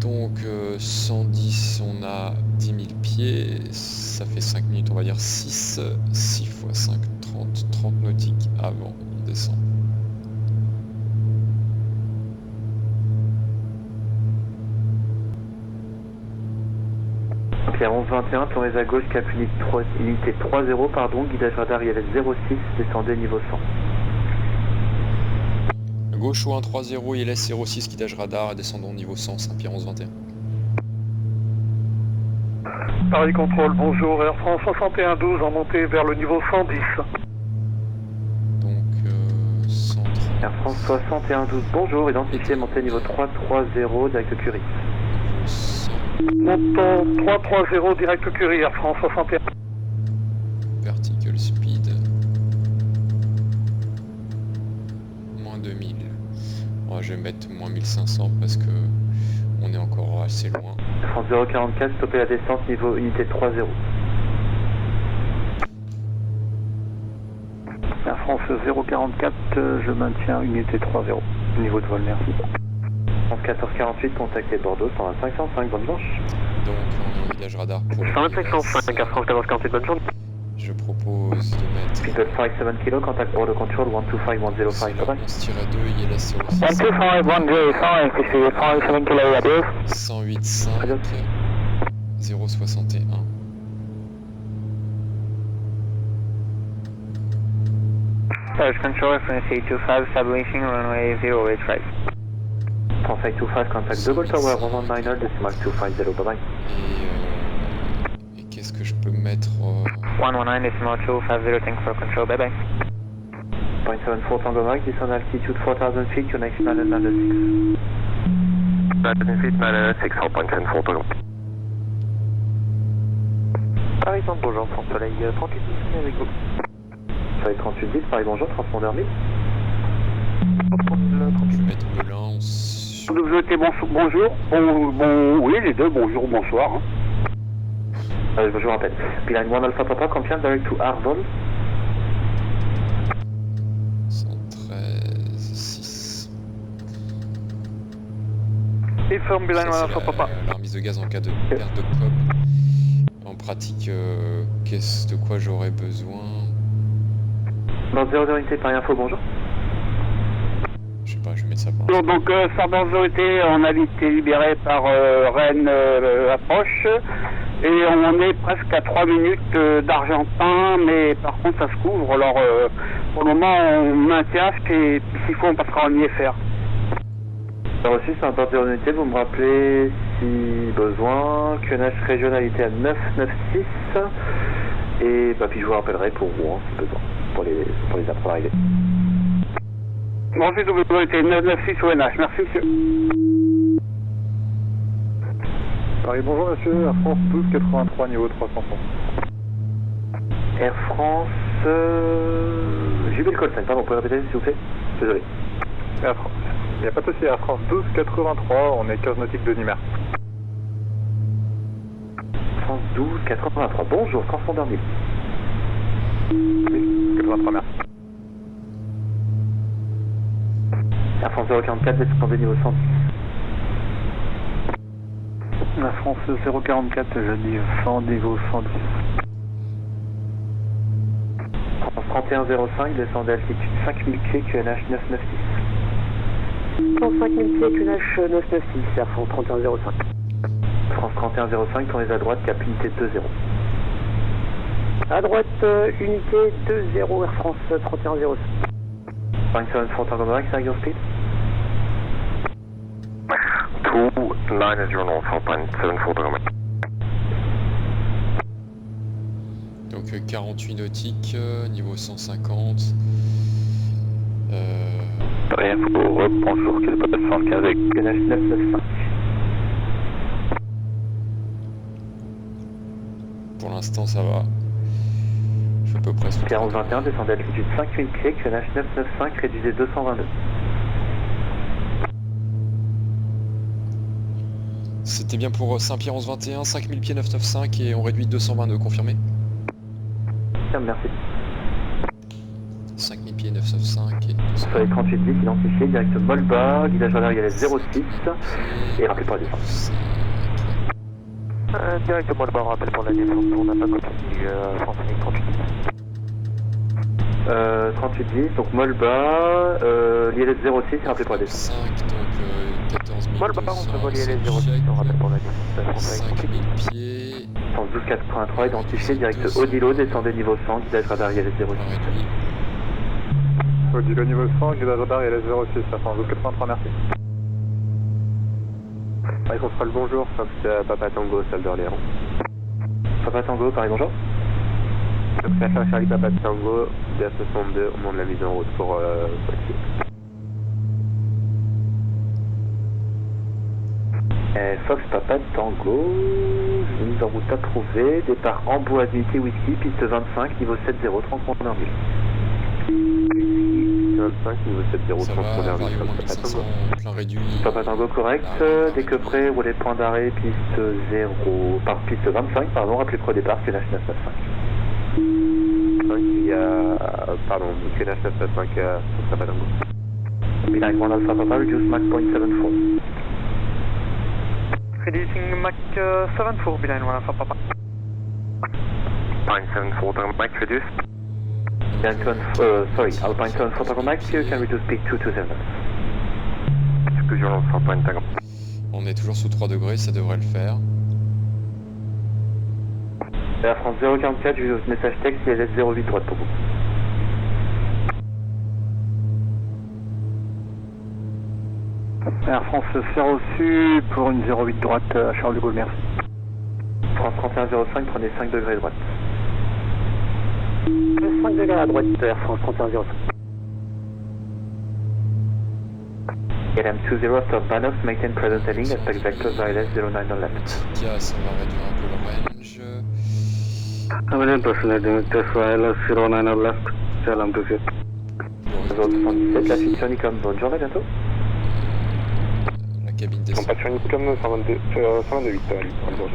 [SPEAKER 1] Donc 110 on a 10 000 pieds, ça fait 5 minutes, on va dire 6 x 5, 30 nautiques avant on descend.
[SPEAKER 4] Pierre 1121, tournez à gauche, cap unité 30, pardon, guidage radar ILS 06, descendez niveau 100.
[SPEAKER 1] Gauche au 130, ILS 06, guidage radar, descendons niveau 100, Saint-Pierre 1121.
[SPEAKER 5] Paris Contrôle, bonjour, Air France 6112 en montée vers le niveau 110.
[SPEAKER 1] Donc 130.
[SPEAKER 4] Air France 6112, bonjour, identifié, montée niveau 330, direct Curie.
[SPEAKER 5] Montons 330 direct Curie, Air France 61.
[SPEAKER 1] Vertical speed. Moins 2000. Ouais, je vais mettre moins 1500 parce que on est encore assez loin.
[SPEAKER 4] Air France 044, stoppez la descente, niveau unité 30.
[SPEAKER 5] Air France 044, je maintiens unité 30. Niveau de vol, merci.
[SPEAKER 4] France 1448, contactez Bordeaux, 125 105, bonne dimanche.
[SPEAKER 1] Donc on est en guidage radar pour le
[SPEAKER 7] 125 105, Air France 1448, bonne journée.
[SPEAKER 1] Je propose de mettre...
[SPEAKER 4] People 57 kilo, contact Bordeaux Control 125105, bye bye.
[SPEAKER 1] 11-2, ILS 06.
[SPEAKER 4] 125 105, ici 57 kilo, adieu.
[SPEAKER 1] 108.5, 061.
[SPEAKER 4] Search Control, Frequency 25, establishing runway 085. Conseil 25, contact De Gaulle Tower 1190, decimal 250, bye bye.
[SPEAKER 1] Et qu'est-ce que je peux mettre
[SPEAKER 4] 119 decimal 2, 50, thanks for control, bye bye. 0.74 Tango Mike, descend altitude 4000 feet, your next 996.
[SPEAKER 2] 900 feet, 996, hold point 74 Tango.
[SPEAKER 4] Paris Centre, bonjour, France Soleil 3810 avec vous. Soleil 3810, Paris bonjour, transpondeur 1000.
[SPEAKER 1] Je vais mettre Melun sur...
[SPEAKER 6] WT, bonjour. Oui, les deux, bonjour, bonsoir. Hein.
[SPEAKER 4] Je vous rappelle. Beeline 1 Alpha Papa, confirm direct to Arvol.
[SPEAKER 1] 113, 6.
[SPEAKER 4] Inform Beeline 1 Alpha Papa.
[SPEAKER 1] La remise de gaz en cas de perte de com. En pratique, de quoi j'aurais besoin?
[SPEAKER 4] Dans 0 unité, Paris Info, bonjour.
[SPEAKER 1] Je sais pas, je vais mettre ça pour
[SPEAKER 6] Bonjour, donc, Sardin Autorité, on a été libéré par Rennes approche. Et on est presque à 3 minutes d'Argentin, mais par contre ça se couvre. Alors pour le moment on maintient, et s'il faut on passera en IFR.
[SPEAKER 4] Reçu, c'est un porte unité, vous me rappelez si besoin, QNH régionalité à 996 et bah, puis je vous rappellerai pour Rouen si besoin, pour les apprendre arrivés.
[SPEAKER 6] Ensuite WT 996 ONH, merci monsieur.
[SPEAKER 7] Paris, bonjour monsieur, Air France 1283, niveau 300.
[SPEAKER 4] Air France... J'ai vu le call sign, pardon, vous pouvez répéter s'il vous plaît? Désolé.
[SPEAKER 7] Air France. Il n'y a pas de souci, Air France 1283, on est 15 nautiques de Nimère.
[SPEAKER 4] France 1283, bonjour, transpondeur 1000.
[SPEAKER 7] 83, merci.
[SPEAKER 4] Air France 044, descendez niveau 110.
[SPEAKER 6] La France 044, je dis niveau 110.
[SPEAKER 4] France 3105, descendez altitude 5000 pieds, QNH 996.
[SPEAKER 3] France 5000 pieds, QNH 996, Air France 3105.
[SPEAKER 4] France 3105, tournez à droite, cap unité 20.
[SPEAKER 3] À droite, unité 20, Air France 3105.
[SPEAKER 4] 574 Tango Mike, c'est your speed.
[SPEAKER 2] 290 North, hold point 74 Tango.
[SPEAKER 1] Donc 48 nautiques, niveau 150.
[SPEAKER 2] Paris Info, bonjour, quel est pas 75 avec
[SPEAKER 4] QNH 995.
[SPEAKER 1] Pour l'instant ça va. Je peux presque...
[SPEAKER 4] Pierre 21, descendez altitude 5000 pieds, QNH 995, réduisez 222.
[SPEAKER 1] C'était bien pour Saint-Pierre 1121, 5000 pieds 995 et on réduit 222, confirmé?
[SPEAKER 4] Tiens, merci.
[SPEAKER 1] 5000 pieds 995 et 200.
[SPEAKER 4] Soleil 3810, identifié, direct Molba, guidage radar ILS 06 et rappel pour la descente.
[SPEAKER 7] Direct Molba, rappel pour la descente, on n'a pas continué France 3810.
[SPEAKER 4] 3810, donc Molba, l'ILS 06 et rappel pour la descente.
[SPEAKER 1] 5, donc 14 000
[SPEAKER 4] Molba, on prévoit l'ILS 06, on rappel pour la descente.
[SPEAKER 1] 5000 pieds,
[SPEAKER 4] France 1283, identifié, direct Odilo, descendez niveau 100, guidage radar ILS 06.
[SPEAKER 1] on réduit.
[SPEAKER 7] Odilo niveau 100, guidage radar ILS 06, Air France 1283, merci. Paris Contrôle, bonjour, Papa Tango, salle d'Orléans.
[SPEAKER 4] Papa Tango, Paris, bonjour.
[SPEAKER 7] Donc c'est affaire Charlie Papa Tango, DA62, au moment de la mise en route pour Poitiers.
[SPEAKER 4] Fox Papa Tango, mise en route approuvée, départ en bois unité whisky, piste 25, niveau 70, transpondeur 1000.
[SPEAKER 7] 25, niveau 70,
[SPEAKER 1] Ça va,
[SPEAKER 7] transpondeur 1000,
[SPEAKER 1] vario moins
[SPEAKER 7] Papa
[SPEAKER 1] 1500,
[SPEAKER 7] Tango.
[SPEAKER 1] plein réduit.
[SPEAKER 4] Papa Tango correct, dès que prêt, roulez point d'arrêt, piste 0, piste 25, pardon, rappelez pro départ, QNH 995.
[SPEAKER 7] Il y a, pardon, QNH 995, Papa Tango.
[SPEAKER 4] Beeline 1 Alpha Papa, reduce Mach 0.74.
[SPEAKER 7] Reducing Mach 74, Beeline 1 Alpha Papa.
[SPEAKER 2] 974 Tango Mike, reduce.
[SPEAKER 4] Alpine 74 Tango Mike, you can reduce speed 227.
[SPEAKER 2] Exclusion North, hold point Tango.
[SPEAKER 1] On est toujours sous 3 degrés, ça devrait le faire.
[SPEAKER 4] Air France 044, je vous message texte, ILS 08 droite pour vous.
[SPEAKER 6] Air France, c'est reçu pour une 08 droite à Charles de Gaulle, merci.
[SPEAKER 4] France 3105, prenez 5 degrés droite.
[SPEAKER 6] 5 degrés à droite, Air France 3105.
[SPEAKER 4] KLM 20, stop Banos, maintain present heading, aspect vector ILS 09 on left.
[SPEAKER 1] Tia, ça va réduire un peu le range.
[SPEAKER 6] American personnel test ILS 09 on left, KLM 20.
[SPEAKER 4] Zone 77, la suite sur Unicom, bonne journée, à bientôt.
[SPEAKER 1] La cabine descend.
[SPEAKER 7] Contact sur Unicom 128,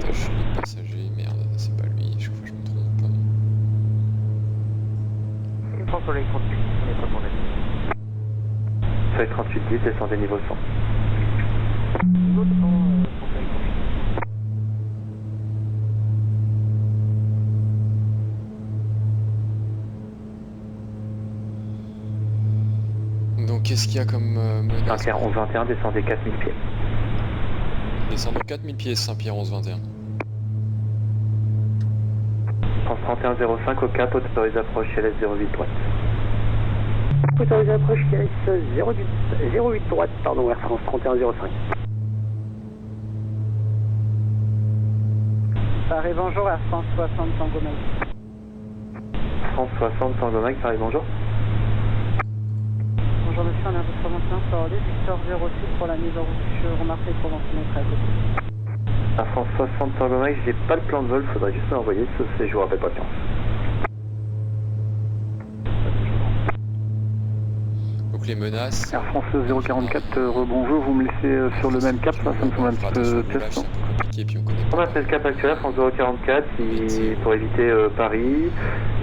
[SPEAKER 1] Je suis le passager, merde, c'est pas lui, je crois que je me trompe.
[SPEAKER 4] Seuil 3810, descendez niveau 100.
[SPEAKER 1] Donc qu'est-ce qu'il y a comme menace?
[SPEAKER 4] Saint-Pierre 1121, descendez 4000 pieds.
[SPEAKER 1] Descendre 4000 pieds, Saint-Pierre 1121.
[SPEAKER 4] France 3105 au cap, autorise approche LS 08 droite.
[SPEAKER 6] Autorisé approche KLS 08 droite, pardon, Air France 3105. Paris, bonjour, Air France 60 Tango Mike.
[SPEAKER 4] France 60, Tango Mike, Paris, bonjour.
[SPEAKER 6] Bonjour monsieur, on est à votre maintenance sur ordi, Victor 06 pour la mise en route sur Marseille pour Ventimètre à côté.
[SPEAKER 4] À France 60, Tango Mike, j'ai pas le plan de vol, faudrait juste me l'envoyer, je vous rappelle pas de chance.
[SPEAKER 1] Donc les menaces.
[SPEAKER 8] Air France 044, rebonjour, vous me laissez sur le même cap, ça me semble un petit peu test.
[SPEAKER 1] C'est un peu compliqué, puis on connaît
[SPEAKER 4] On
[SPEAKER 1] pas.
[SPEAKER 4] a fait le cap actuel, France 044, pour éviter Paris,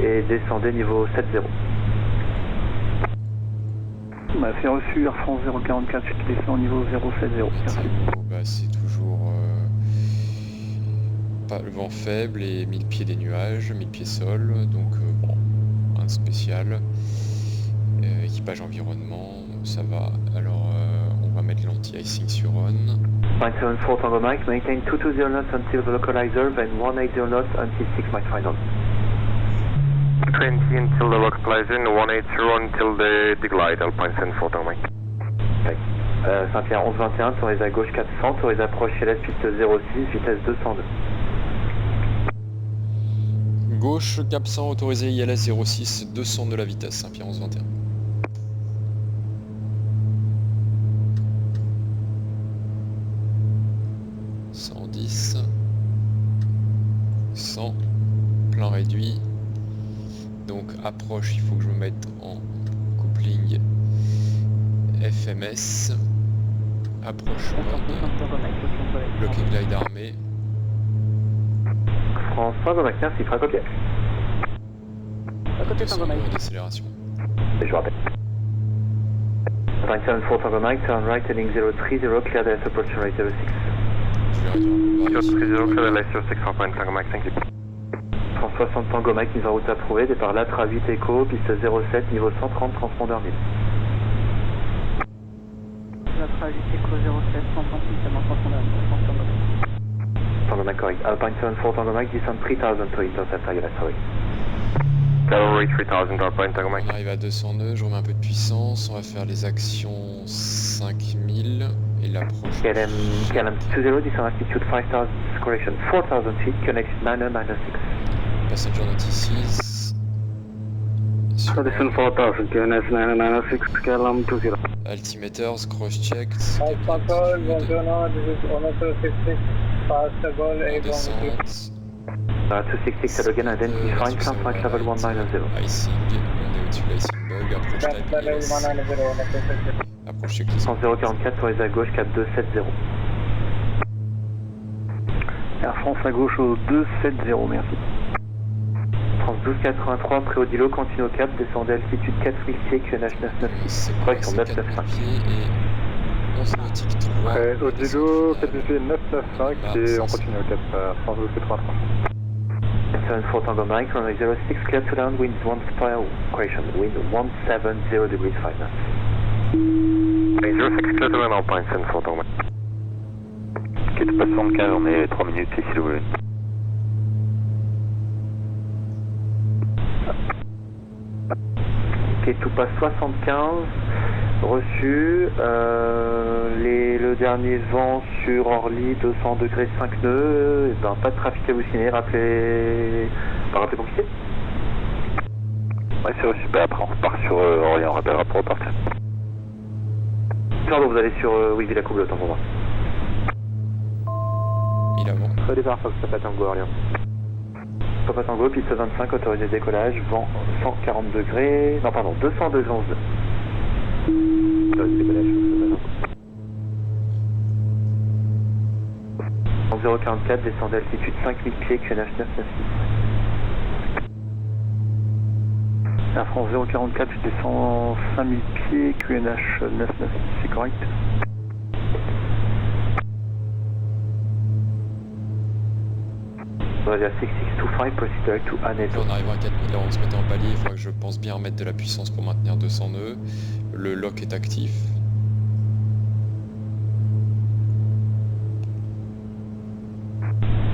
[SPEAKER 4] et descendez niveau 70.
[SPEAKER 8] Bah, c'est reçu, Air France 044, je descends au niveau 070. Merci.
[SPEAKER 1] Bah, c'est toujours pas le vent faible et 1000 pieds des nuages, 1000 pieds sol, donc bon, un spécial. Équipage environnement, ça va. Alors on va mettre l'anti-icing sur on.
[SPEAKER 4] 974 Tango Mike, maintain 220 knots until the localizer, then 180 knots until 6 miles final.
[SPEAKER 2] 20 until the localizer and 180 until the deglide, Alpine 74 Tango Mike.
[SPEAKER 4] Saint-Pierre 1121, autorise à gauche 400, autorise approche LS piste 06, vitesse 202.
[SPEAKER 1] Gauche, cap 100, autorisé ILS 06, 200 de la vitesse, Saint-Pierre 1121. « 100, plein réduit, donc approche, il faut que je me mette en coupling FMS, approche mode, blocking glide armé,
[SPEAKER 4] France Tango Mike, merci, fera copier.
[SPEAKER 6] À côté Tango Mike.
[SPEAKER 1] d'accélération.
[SPEAKER 4] Et je vous rappelle. 974 Tango Mike, turn right heading 030, clear the approach rate 06.
[SPEAKER 1] Je vais réduire un peu la vitesse.
[SPEAKER 2] 030, clear the 06, Alpine Tango Mike, thank you.
[SPEAKER 4] France 60 Tango Mike, mise en route approuvée, départ Latra 8 Echo, piste 07, niveau 130, transpondeur 1000.
[SPEAKER 6] Latra 8 Echo 07, 130 système transpondeur 1000.
[SPEAKER 4] Tango Mike correct. Alpine 74 Tango Mike, descend 3000 to intercept ILS, sorry.
[SPEAKER 2] Cavalry 3000, Alpine Tango Mike.
[SPEAKER 1] On arrive à 200 nœuds, je remets un peu de puissance, on va faire les actions 5000 et l'approche.
[SPEAKER 4] KLM 20, descend altitude 5000, correction 4000 feet, connect 996.
[SPEAKER 1] Passenger notices.
[SPEAKER 6] Condition 4000, QNS 996, KLM 20.
[SPEAKER 1] Altimeters, cross-checked.
[SPEAKER 6] Control, bonjour, this is Honor 66, fast goal,
[SPEAKER 1] En descente.
[SPEAKER 4] 266 again, identifying climb flight level 190.
[SPEAKER 1] Icing, on est au-dessus de l'icing bug, approche type. Approche checklist.
[SPEAKER 4] France 044, autorise à gauche 4270.
[SPEAKER 8] Air France à gauche au 270, merci.
[SPEAKER 4] France 1283, Préodilo, continue au cap, descendez altitude 4000 pieds, QNH 996. Correction 995.
[SPEAKER 1] Et 11 nautique 3.
[SPEAKER 7] Odilo, KTP 995 et on continue au cap France 1283.
[SPEAKER 4] 74 Tango Mike, runway 06, clear to land, wind 1 spire, correction, wind 170 degrees 5 knots.
[SPEAKER 2] 06, clear to land, Alpine 74 Tango Mike.
[SPEAKER 7] Quitte pas 75, on est 3 minutes si vous voulez.
[SPEAKER 4] Ok, tout passe 75, Reçu. Le dernier vent sur Orly, 200 degrés 5 nœuds. Et ben, pas de trafic à vous signer. Rappelez ton quitter.
[SPEAKER 2] Ouais, c'est reçu. Ben, après, on repart sur Orly, on rappellera pour repartir.
[SPEAKER 4] Pardon, vous allez sur Villa Couble, autant pour moi.
[SPEAKER 1] Il avance.
[SPEAKER 7] Redépart Fox Papa Tango Orléans.
[SPEAKER 4] Papa Tango, piste 25, autorisé décollage, vent 140 degrés. Non, pardon, 200 degrés 11 nœuds. Autorisé décollage, en 044, descendez altitude 5000 pieds, QNH 996.
[SPEAKER 8] Air France 044, je descends 5000 pieds, QNH 996, c'est correct.
[SPEAKER 4] Voilà, 6625, proceed direct to Aneto.
[SPEAKER 1] On arrive à 4000, là on se mettait en palier, il faudra que je pense bien remettre de la puissance pour maintenir 200 nœuds. Le lock est actif.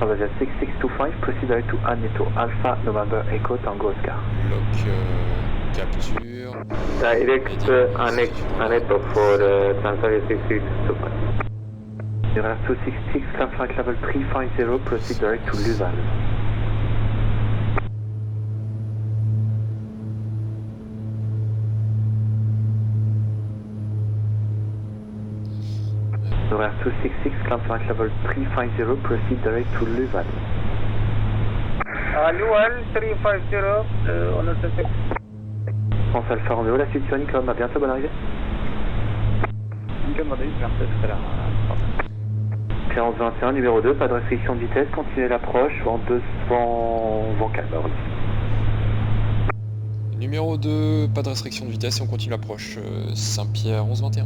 [SPEAKER 4] Voilà, 6625, proceed direct to Aneto, Alpha November Echo Tango Oscar.
[SPEAKER 1] Lock capture.
[SPEAKER 2] Direct Aneto for transfer 6625.
[SPEAKER 4] Horaire 266, climb flight level 350, proceed direct to Luval. Horaire 266, climb flight level 350, proceed direct to Luval.
[SPEAKER 6] Luval 350, on a fait.
[SPEAKER 4] France Alpha Romeo, la suite sur Nicom, à bientôt, bonne arrivée.
[SPEAKER 6] Nicom, on a eu merci tout à l'heure.
[SPEAKER 4] Clémence 21, numéro 2, pas de restriction de vitesse, continuez l'approche, vent 200, vent calme.
[SPEAKER 1] Numéro 2, pas de restriction de vitesse et on continue l'approche. Saint-Pierre 1121.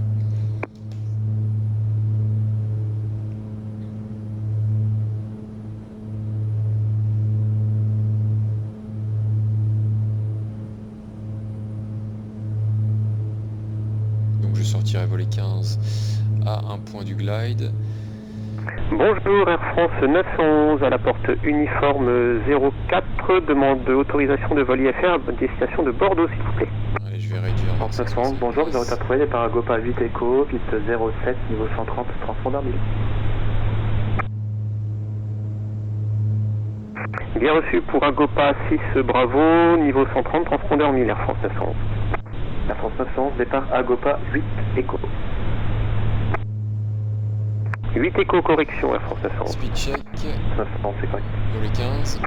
[SPEAKER 1] Donc je sortirai volet 15 à un point du glide.
[SPEAKER 2] Bonjour, Air France 911 à la porte uniforme 04, demande d'autorisation de vol IFR à destination de Bordeaux s'il vous plaît.
[SPEAKER 1] Allez, je vais réduire.
[SPEAKER 4] France 911, bonjour, vous avez retrouvé départ à Gopa 8 Echo, piste 07, niveau 130, transpondeur 1000.
[SPEAKER 2] Bien reçu pour Agopa 6 Bravo, niveau 130, transpondeur 1000, Air France 911.
[SPEAKER 4] Air France 911, départ à Gopa 8 Echo.
[SPEAKER 2] 8 écho correction, Air France 911.
[SPEAKER 1] Speed check.
[SPEAKER 4] 911, c'est correct.
[SPEAKER 1] Volet 15.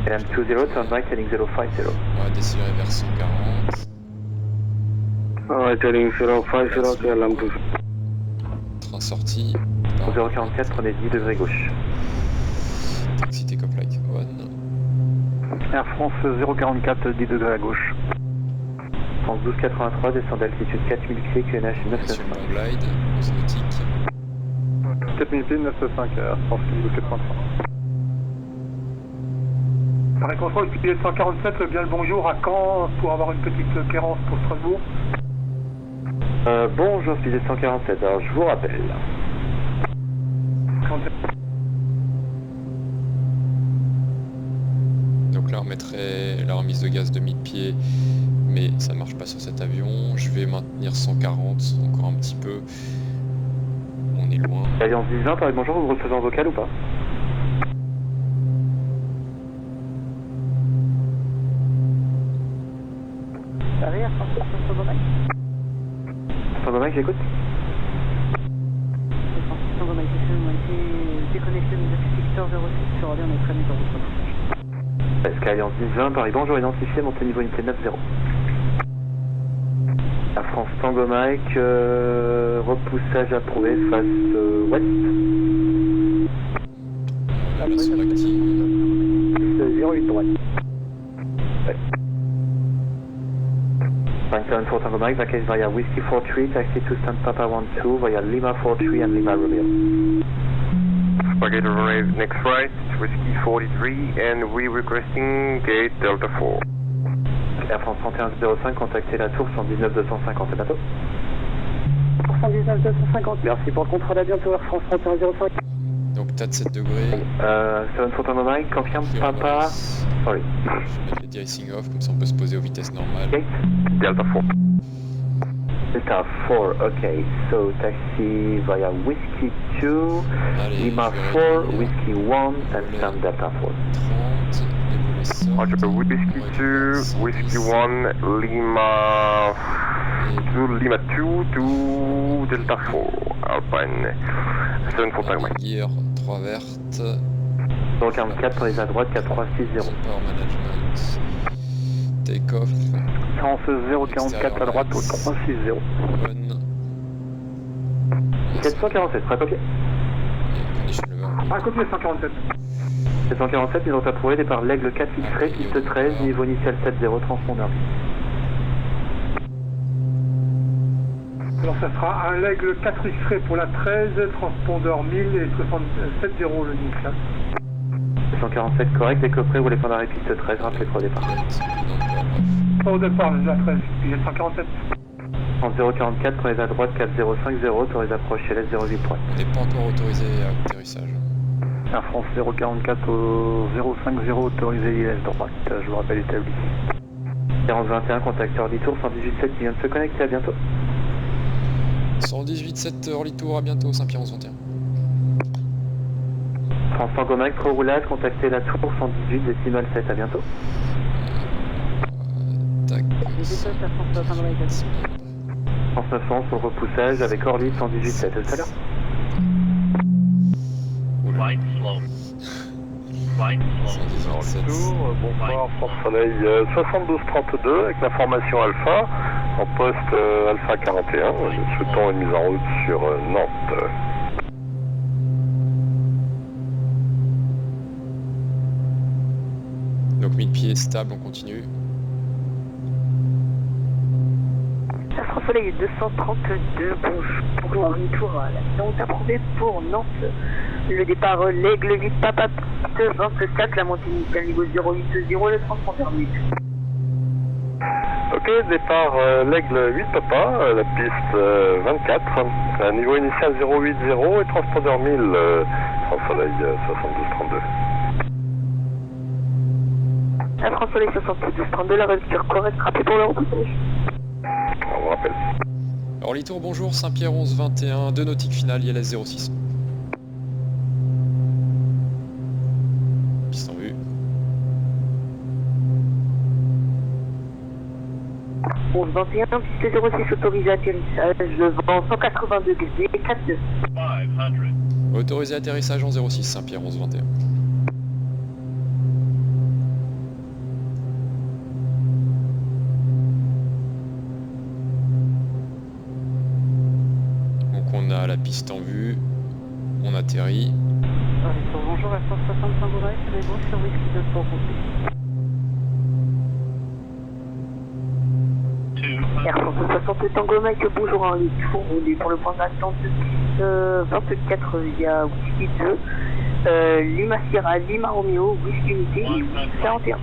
[SPEAKER 4] LM20, turn right, heading 050.
[SPEAKER 1] On va décélérer vers 140.
[SPEAKER 2] Alright, heading 050, LM20.
[SPEAKER 1] Train sorti.
[SPEAKER 4] 044, prenez 10 degrés gauche.
[SPEAKER 1] Taxi take-off light on.
[SPEAKER 8] Air France 044, 10 degrés à gauche.
[SPEAKER 4] France 1283, descendez altitude 4000 pieds, QNH
[SPEAKER 1] Sur
[SPEAKER 4] 995.
[SPEAKER 1] le bon glide, osmotique.
[SPEAKER 8] 4000 pieds, 995, Air France 1283. Paris contrôle, pilote 147, bien le bonjour, à Caen pour avoir une petite quérance pour Strasbourg.
[SPEAKER 4] Bonjour, pilote 147, alors je vous rappelle.
[SPEAKER 1] Donc là on remettrait la remise de gaz de 1000 pieds, mais ça marche pas sur cet avion. Je vais maintenir 140 encore un petit peu. On est loin.
[SPEAKER 4] Alliance 10-20, Paris bonjour, vous recevez en vocal ou pas?
[SPEAKER 3] Paris, Air France 911.
[SPEAKER 4] Saint-Domingue, j'écoute.
[SPEAKER 3] On a été déconnecté de secteur 06 sur Orly, on est prévenu par votre passage.
[SPEAKER 4] Sky Alliance 10-20, Paris bonjour, identifié, montée niveau unité 9-0. Air France Tango Mike, repoussage approuvé face ouest.
[SPEAKER 1] La sonde active.
[SPEAKER 4] 08 droite. Ouais. 574 Tango Mike, vacate via Whiskey 43, taxi to Stand Papa 12 via Lima 43 and Lima Romeo.
[SPEAKER 2] Spaghetti arrive next right, Whiskey 43, and we requesting gate Delta 4.
[SPEAKER 4] Air France 3105, contactez la tour 119 250, à bientôt.
[SPEAKER 3] 119 250, merci pour le contrôle, à bientôt Air France 3105.
[SPEAKER 1] Donc tas de 7 degrés.
[SPEAKER 4] 7 Tango Mike, confirm Papa. Sorry.
[SPEAKER 1] Je vais mettre les de-icing off, comme ça on peut se poser aux vitesses normales.
[SPEAKER 4] Okay.
[SPEAKER 7] Delta 4.
[SPEAKER 4] Delta 4, okay. So taxi via Whiskey 2,
[SPEAKER 1] Allez,
[SPEAKER 4] Lima
[SPEAKER 1] je vais
[SPEAKER 4] 4,
[SPEAKER 1] réduire.
[SPEAKER 4] Whiskey 1, and Sam Delta 4.
[SPEAKER 1] 30, les volets sortent.
[SPEAKER 7] Roger,
[SPEAKER 1] On
[SPEAKER 7] Whiskey
[SPEAKER 1] récupère
[SPEAKER 7] 2,
[SPEAKER 1] 110.
[SPEAKER 7] Whiskey 1, Lima 2 to Delta 4, Alpine. 7 for Tango Mike.
[SPEAKER 1] Gear 3 vertes.
[SPEAKER 4] 044 pour les à droite, 4360.
[SPEAKER 1] Power management. Take off.
[SPEAKER 8] France 044 à droite au 360.
[SPEAKER 1] On.
[SPEAKER 4] 747, prêt à copier.
[SPEAKER 1] Et condition level.
[SPEAKER 8] À côté 147.
[SPEAKER 4] 747, ils ont approuvé départ l'Aigle 4 X-Ray, piste 13, niveau initial 70, transpondeur.
[SPEAKER 8] Alors ça sera un l'aigle 4 X-ray pour la 13, transpondeur 1000 et 67 0 le NIC là.
[SPEAKER 4] 747 correct, décoffré, roulez pendant la piste 13, rappelez 3 départ.
[SPEAKER 8] Pas au départ, la 13, puis 147.
[SPEAKER 4] En 044, prenez à droite 4050, autorisé approche LS 08 points.
[SPEAKER 1] On n'est pas encore autorisé à atterrissage.
[SPEAKER 8] Air France 044 au 050, autorisé ILS droite, je vous rappelle établi.
[SPEAKER 4] 4021, contacteur Litour, 118.7 qui vient de se connecter, à bientôt.
[SPEAKER 1] 118.7 early tour, à bientôt, Saint-Pierre 1121.
[SPEAKER 4] France Tango Mike, pro roulage, contactez la tour 118 décimal 7, à bientôt.
[SPEAKER 1] Tac.
[SPEAKER 4] France 911 pour le repoussage avec Orly 118.7, à tout à l'heure.
[SPEAKER 9] Flight slow. Flight slow.
[SPEAKER 1] 118.7.
[SPEAKER 5] Bonsoir, France Soleil 7232 avec la formation Alpha en poste Alpha 41. Nous souhaitons une mise en route sur Nantes.
[SPEAKER 1] Donc 1000 pieds stable, on continue.
[SPEAKER 10] Air France Soleil 232, bonjour, en retour à la séance approuvée pour Nantes. Le départ l'Aigle 8 Papa 24, la montée initiale niveau 080, le transpondeur 1000.
[SPEAKER 5] Ok, départ l'Aigle 8 Papa, la piste 24, niveau initial 080 et transpondeur 1000, France Soleil 7232.
[SPEAKER 10] Air France Soleil 7232, la rupture correcte, rappelez pour le repoussage.
[SPEAKER 5] On vous rappelle.
[SPEAKER 1] Early tour, bonjour, Saint-Pierre 1121, 2 nautiques finales, ILS 06. Piste en vue.
[SPEAKER 10] 1121, piste 06, autorisé atterrissage, le vent 180 degrés, 4-2.
[SPEAKER 9] 500.
[SPEAKER 1] Autorisé atterrissage en 06, Saint-Pierre 1121. Donc on a la piste en vue, on atterrit.
[SPEAKER 10] Bonjour, Air France 65 Bourg, c'est bon, sur Whisky 2 pour compter. Air France 60 Tango Mike, bonjour en ligne, roulé pour le point d'attente 24 via Whisky 2, Lima Sierra, Lima Romeo, Whisky Unité, 41.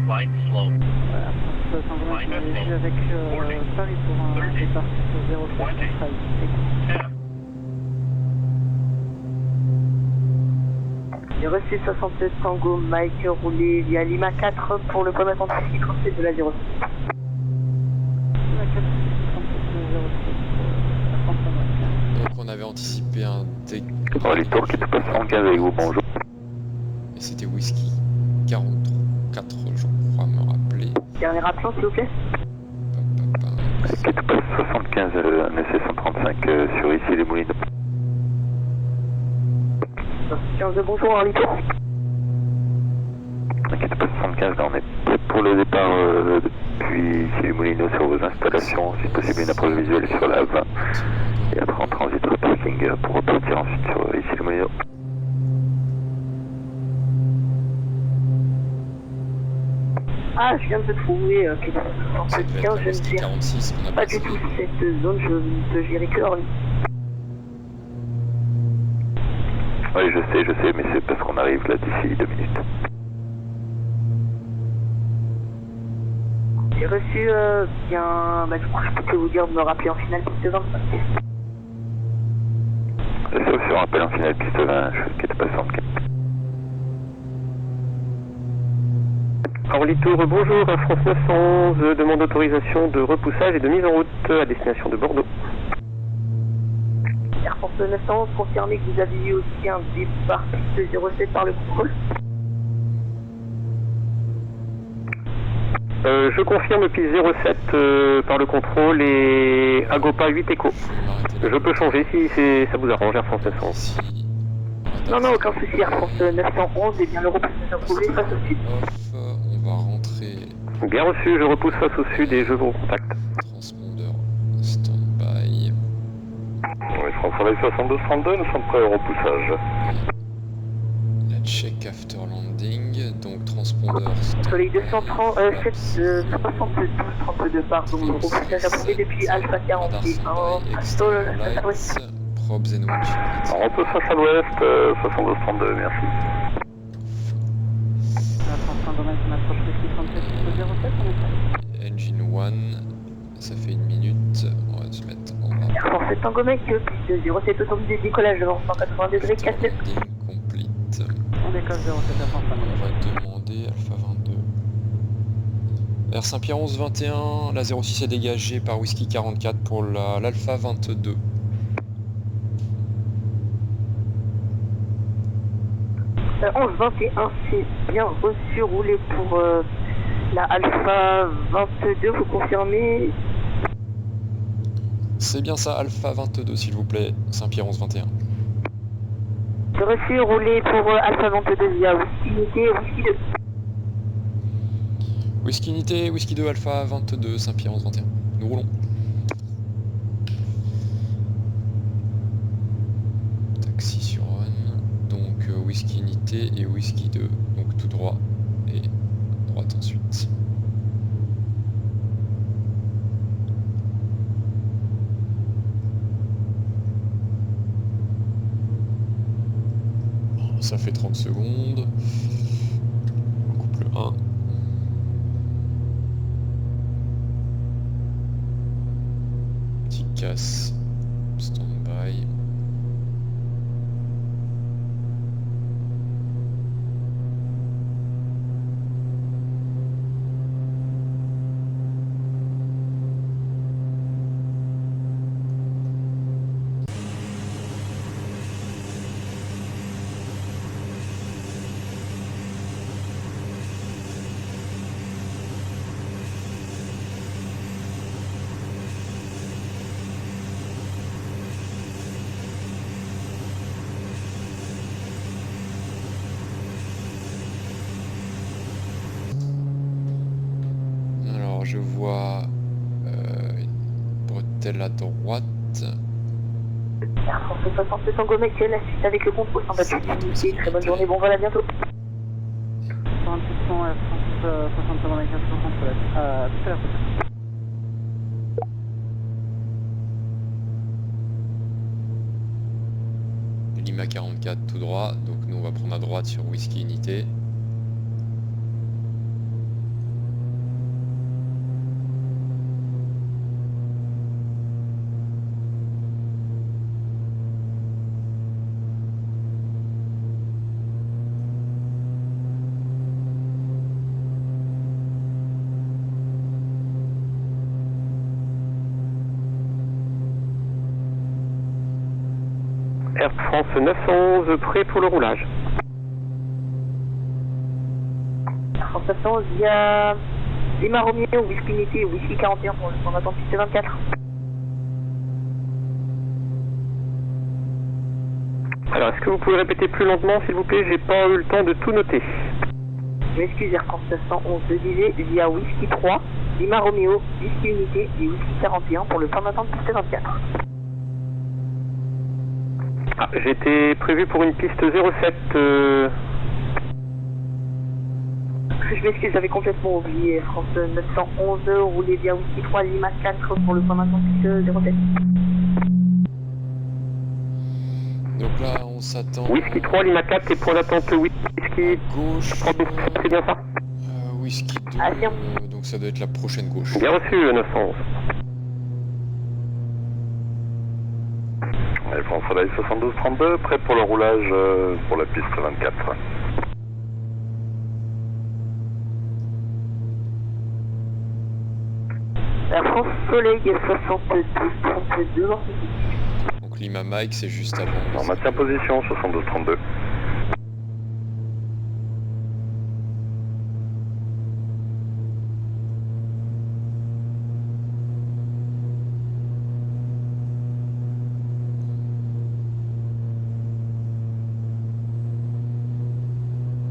[SPEAKER 9] Flight slow.
[SPEAKER 10] Voilà, France 65 avec Paris pour un départ 03 J'ai reçu 67 Tango Mike, roulé via Lima 4 pour le point d'attente 37 de la 06.
[SPEAKER 1] Donc on avait anticipé un T.
[SPEAKER 7] Early tour qui te passe 115 avec vous, bonjour.
[SPEAKER 1] Et c'était Whisky 44, je crois me rappeler.
[SPEAKER 10] Dernier appelant s'il vous plaît.
[SPEAKER 7] Qui te passe 75 un essai 135 sur ici les Moulineaux.
[SPEAKER 10] 15 de bonjour en retour.
[SPEAKER 7] Qui te passe 75, là on est prêt pour le départ depuis ici les Moulineaux sur vos installations, si possible une approche visuelle sur la 20. Et après en transit au parking pour repartir ensuite sur ici les Moulineaux.
[SPEAKER 10] Ah, je viens de trouver
[SPEAKER 1] Ça devait
[SPEAKER 10] 15,
[SPEAKER 1] être
[SPEAKER 10] je ne
[SPEAKER 1] Whisky
[SPEAKER 10] sais
[SPEAKER 1] 46 qu'on a
[SPEAKER 10] pas
[SPEAKER 1] passé.
[SPEAKER 10] du tout cette zone, je ne peux gérer que Orly.
[SPEAKER 7] Oui, je sais, mais c'est parce qu'on arrive là d'ici 2 minutes.
[SPEAKER 10] J'ai reçu bien, du coup je peux que vous dire de me rappeler en finale piste 25.
[SPEAKER 7] Sauf sur on appelle en finale piste 20, je quitte pas 64.
[SPEAKER 2] Orly Tour, bonjour, Air France 911, demande d'autorisation de repoussage et de mise en route à destination de Bordeaux.
[SPEAKER 10] Air France 911, confirmez que vous avez eu aussi un départ piste 07 par le contrôle.
[SPEAKER 2] Je confirme piste 07 par le contrôle et Agopa 8 Echo. Je peux changer si ça vous arrange, Air France 911.
[SPEAKER 10] Non, non, aucun souci, Air France 911, et bien le repoussage approuvé face au sud.
[SPEAKER 1] On va rentrer.
[SPEAKER 2] Bien reçu, je repousse face au sud et je vous recontacte.
[SPEAKER 1] Transpondeur stand-by.
[SPEAKER 5] Oui, France Soleil 72-32, nous sommes prêts au repoussage.
[SPEAKER 1] La check after landing, donc transpondeur
[SPEAKER 10] Soleil 232, 32, pardon, le repoussage approuvé depuis Alpha 41, Sol, à l'ouest.
[SPEAKER 1] Probes and windshield.
[SPEAKER 5] On repousse face à l'ouest, 72-32, merci.
[SPEAKER 1] Engine 1, ça fait 1 minute, on va se mettre en bas.
[SPEAKER 10] Air France Tango Mec, piste 07 autorisé décollage devant 180 degrés, 4 nœuds.
[SPEAKER 1] Complete.
[SPEAKER 6] On décolle 07 Air France.
[SPEAKER 1] On va demander Alpha 22. Air Saint-Pierre 11-21, la 06 est dégagée par Whisky 44 pour l'Alpha 22.
[SPEAKER 10] Euh, 11-21, c'est bien reçu, roulé pour la Alpha 22, vous confirmez?
[SPEAKER 1] C'est bien ça, Alpha 22 s'il vous plaît, Saint-Pierre 11-21.
[SPEAKER 10] C'est reçu, roulé pour Alpha 22 via Whisky Unité, Whisky 2.
[SPEAKER 1] Whisky Unité, Whisky 2, Alpha 22, Saint-Pierre 11-21. Nous roulons. Taxi sur Run, donc Whisky Unité et Whisky 2, donc tout droit et droite ensuite. Ça fait 30 secondes. Couple 1. Petit casse. Stand-by. Je vois une bretelle à droite.
[SPEAKER 10] Air France 67 Tango Mec, la suite avec le contrôle sans batterie d'unité. Très bonne journée, bon vol, à bientôt.
[SPEAKER 6] 4600 Air France 67 Tango Mec, tout à l'heure.
[SPEAKER 1] Lima 44 tout droit, donc nous on va prendre à droite sur Whisky Unité.
[SPEAKER 2] Air France 911, prêt pour le roulage.
[SPEAKER 10] Air France 911 via Lima Romeo, Whisky Unité, Whisky 41 pour le point d'attente piste 24.
[SPEAKER 2] Alors, est-ce que vous pouvez répéter plus lentement, s'il vous plaît? J'ai pas eu le temps de tout noter.
[SPEAKER 10] Je m'excuse, Air France 911 disait via Whisky 3, Lima Romeo, Whisky Unité et Whisky 41 pour le point d'attente piste 24.
[SPEAKER 2] Ah, j'étais prévu pour une piste 07.
[SPEAKER 10] Je m'excuse, j'avais complètement oublié. France 911, roulé via Whisky 3, Lima 4 pour le point d'attente piste 07.
[SPEAKER 1] Donc là on s'attend...
[SPEAKER 2] Whisky 3, Lima 4 et point d'attente Whisky
[SPEAKER 1] gauche.
[SPEAKER 2] C'est bien ça?
[SPEAKER 1] Whisky 2,
[SPEAKER 10] Ah, bien.
[SPEAKER 1] donc ça doit être la prochaine gauche.
[SPEAKER 2] Bien reçu, 911.
[SPEAKER 5] France Soleil 72-32, prêt pour le roulage pour la piste 24.
[SPEAKER 10] Air France Soleil 72-32.
[SPEAKER 1] Donc Lima Mike, c'est juste avant.
[SPEAKER 5] On maintient position 72-32.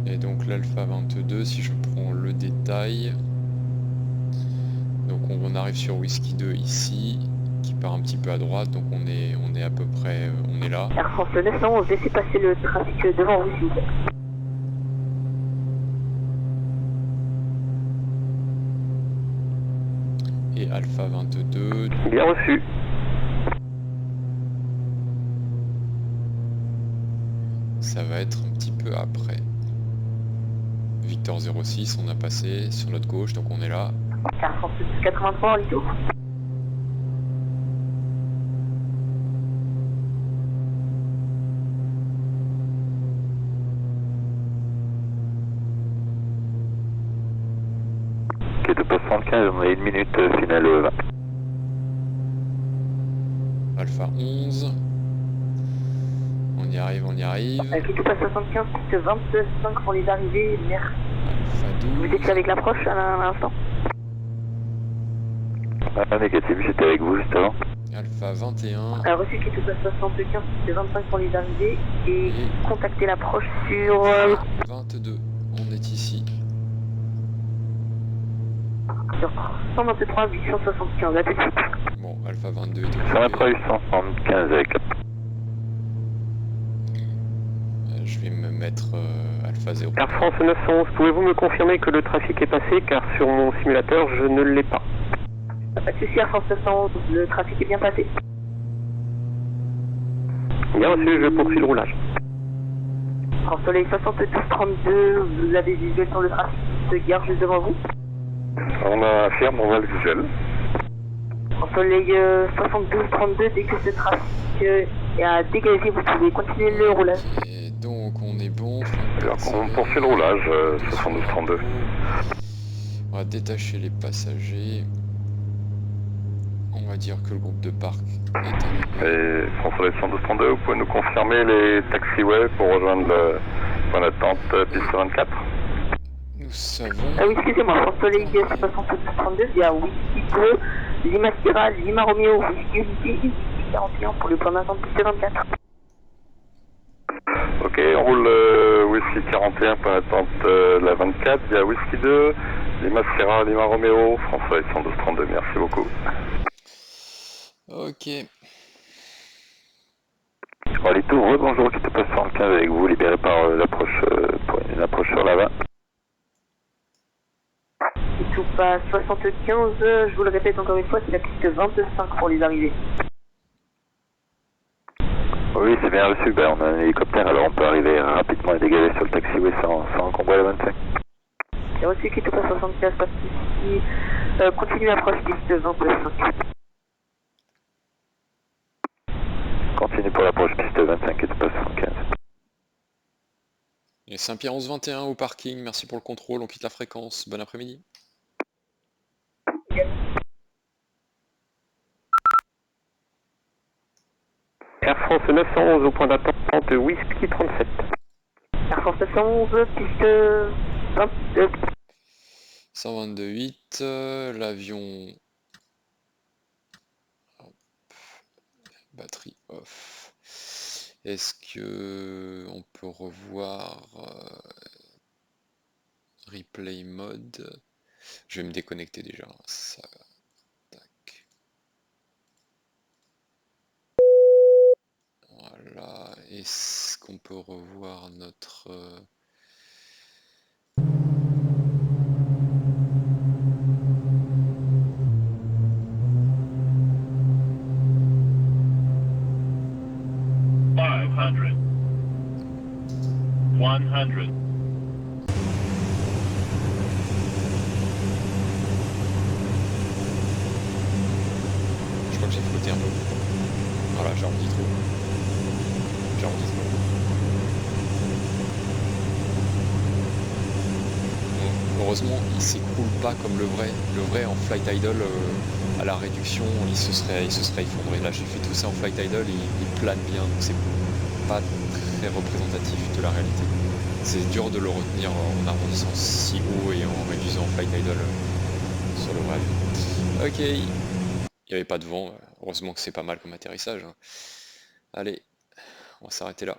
[SPEAKER 1] Et donc l'Alpha 22, si je prends le détail, donc on arrive sur Whisky 2 ici, qui part un petit peu à droite, donc on est à peu près, on est là.
[SPEAKER 10] Air France 911, laissez passer le trafic devant vous, s'il vous plaît.
[SPEAKER 1] Et Alpha 22.
[SPEAKER 2] Bien reçu.
[SPEAKER 1] Ça va être un petit peu après. Victor 06, on a passé sur notre gauche, donc on est là.
[SPEAKER 10] Air France 83 en Lido.
[SPEAKER 7] Ok, de poste 75, on a 1 minute finale 20.
[SPEAKER 1] Alpha 11. On y arrive, on y arrive.
[SPEAKER 10] Quito passe 75, piste 25 pour les arrivées. Merci.
[SPEAKER 1] Alpha 12.
[SPEAKER 10] Vous étiez avec l'approche à l'instant?
[SPEAKER 7] Ah, négatif, j'étais avec vous juste avant.
[SPEAKER 1] Alpha 21.
[SPEAKER 10] Reçu Quito passe 75, piste 25 pour les arrivées. Et contactez l'approche sur...
[SPEAKER 1] 22, on est ici.
[SPEAKER 10] Sur 123 875, à tout de suite.
[SPEAKER 1] Bon, Alpha 22 est
[SPEAKER 7] Sur la preuve 175 avec la...
[SPEAKER 1] Je vais me mettre Alpha 0.
[SPEAKER 2] Air France 911, pouvez-vous me confirmer que le trafic est passé, car sur mon simulateur, je ne l'ai pas.
[SPEAKER 10] Pas de souci, Air France 911, le trafic est bien passé.
[SPEAKER 2] Bien reçu, je poursuis le roulage.
[SPEAKER 10] France Soleil 72-32, vous avez visuel sur le trafic qui se gare juste devant vous.
[SPEAKER 5] On affirme, on va le visuel.
[SPEAKER 10] France Soleil 72-32, dès que ce trafic est à dégager, vous pouvez continuer le roulage.
[SPEAKER 1] Et donc on est bon.
[SPEAKER 5] On poursuit le roulage 72-32.
[SPEAKER 1] On va détacher les passagers. On va dire que le groupe de parc est arrivé.
[SPEAKER 5] Et France Soleil 112-32, vous pouvez nous confirmer les taxiways pour rejoindre le point d'attente piste 24?
[SPEAKER 1] Nous savons...
[SPEAKER 10] Ah oui, excusez-moi, France Soleil 72-32, il y a Whisky 2, Lima Sierra, Lima Romeo, Whisky Unité, Whisky 41 pour le point d'attente piste 24.
[SPEAKER 5] Ok, on roule Whisky 41, point d'attente la 24, il y a Whisky 2, Lima Sierra, Lima Romeo, France Soleil 112-32, merci beaucoup.
[SPEAKER 1] Ok.
[SPEAKER 7] Bon, allez, tout, bonjour, qui te passe 75 avec vous, libéré par l'approche, pour une approche sur la 20.
[SPEAKER 10] Et tout passe 75, je vous le répète encore une fois, c'est la piste 25 pour les arrivées.
[SPEAKER 7] Oui, c'est bien reçu, ben, on a un hélicoptère, alors on peut arriver rapidement et dégager sur le taxiway sans encombrer la 25.
[SPEAKER 10] C'est reçu qui tout passe 75, pas de soucis. Continue l'approche piste 25.
[SPEAKER 7] Continue pour l'approche piste 25 et tout passe 75.
[SPEAKER 1] Et Saint-Pierre 1121 au parking, merci pour le contrôle, on quitte la fréquence. Bon après-midi.
[SPEAKER 2] Air France 911 au point d'attente Whisky 37.
[SPEAKER 10] Air France 911, piste 22.
[SPEAKER 1] 122.8, l'avion... Batterie off. Est-ce que on peut revoir replay mode? Je vais me déconnecter déjà. Ça... Tac. Voilà. Est-ce qu'on peut revoir notre... Je crois que j'ai flotté un peu. Voilà, j'ai envie trop. clairement. Bon, heureusement, il s'écroule pas comme le vrai. Le vrai en flight idle, à la réduction, il se serait effondré. Là, j'ai fait tout ça en flight idle, il plane bien, donc c'est pas très représentatif de la réalité. C'est dur de le retenir en arrondissant si haut et en réduisant en flight idle sur le vrai avion. Ok, il n'y avait pas de vent, heureusement que c'est pas mal comme atterrissage. Allez, on va s'arrêter là.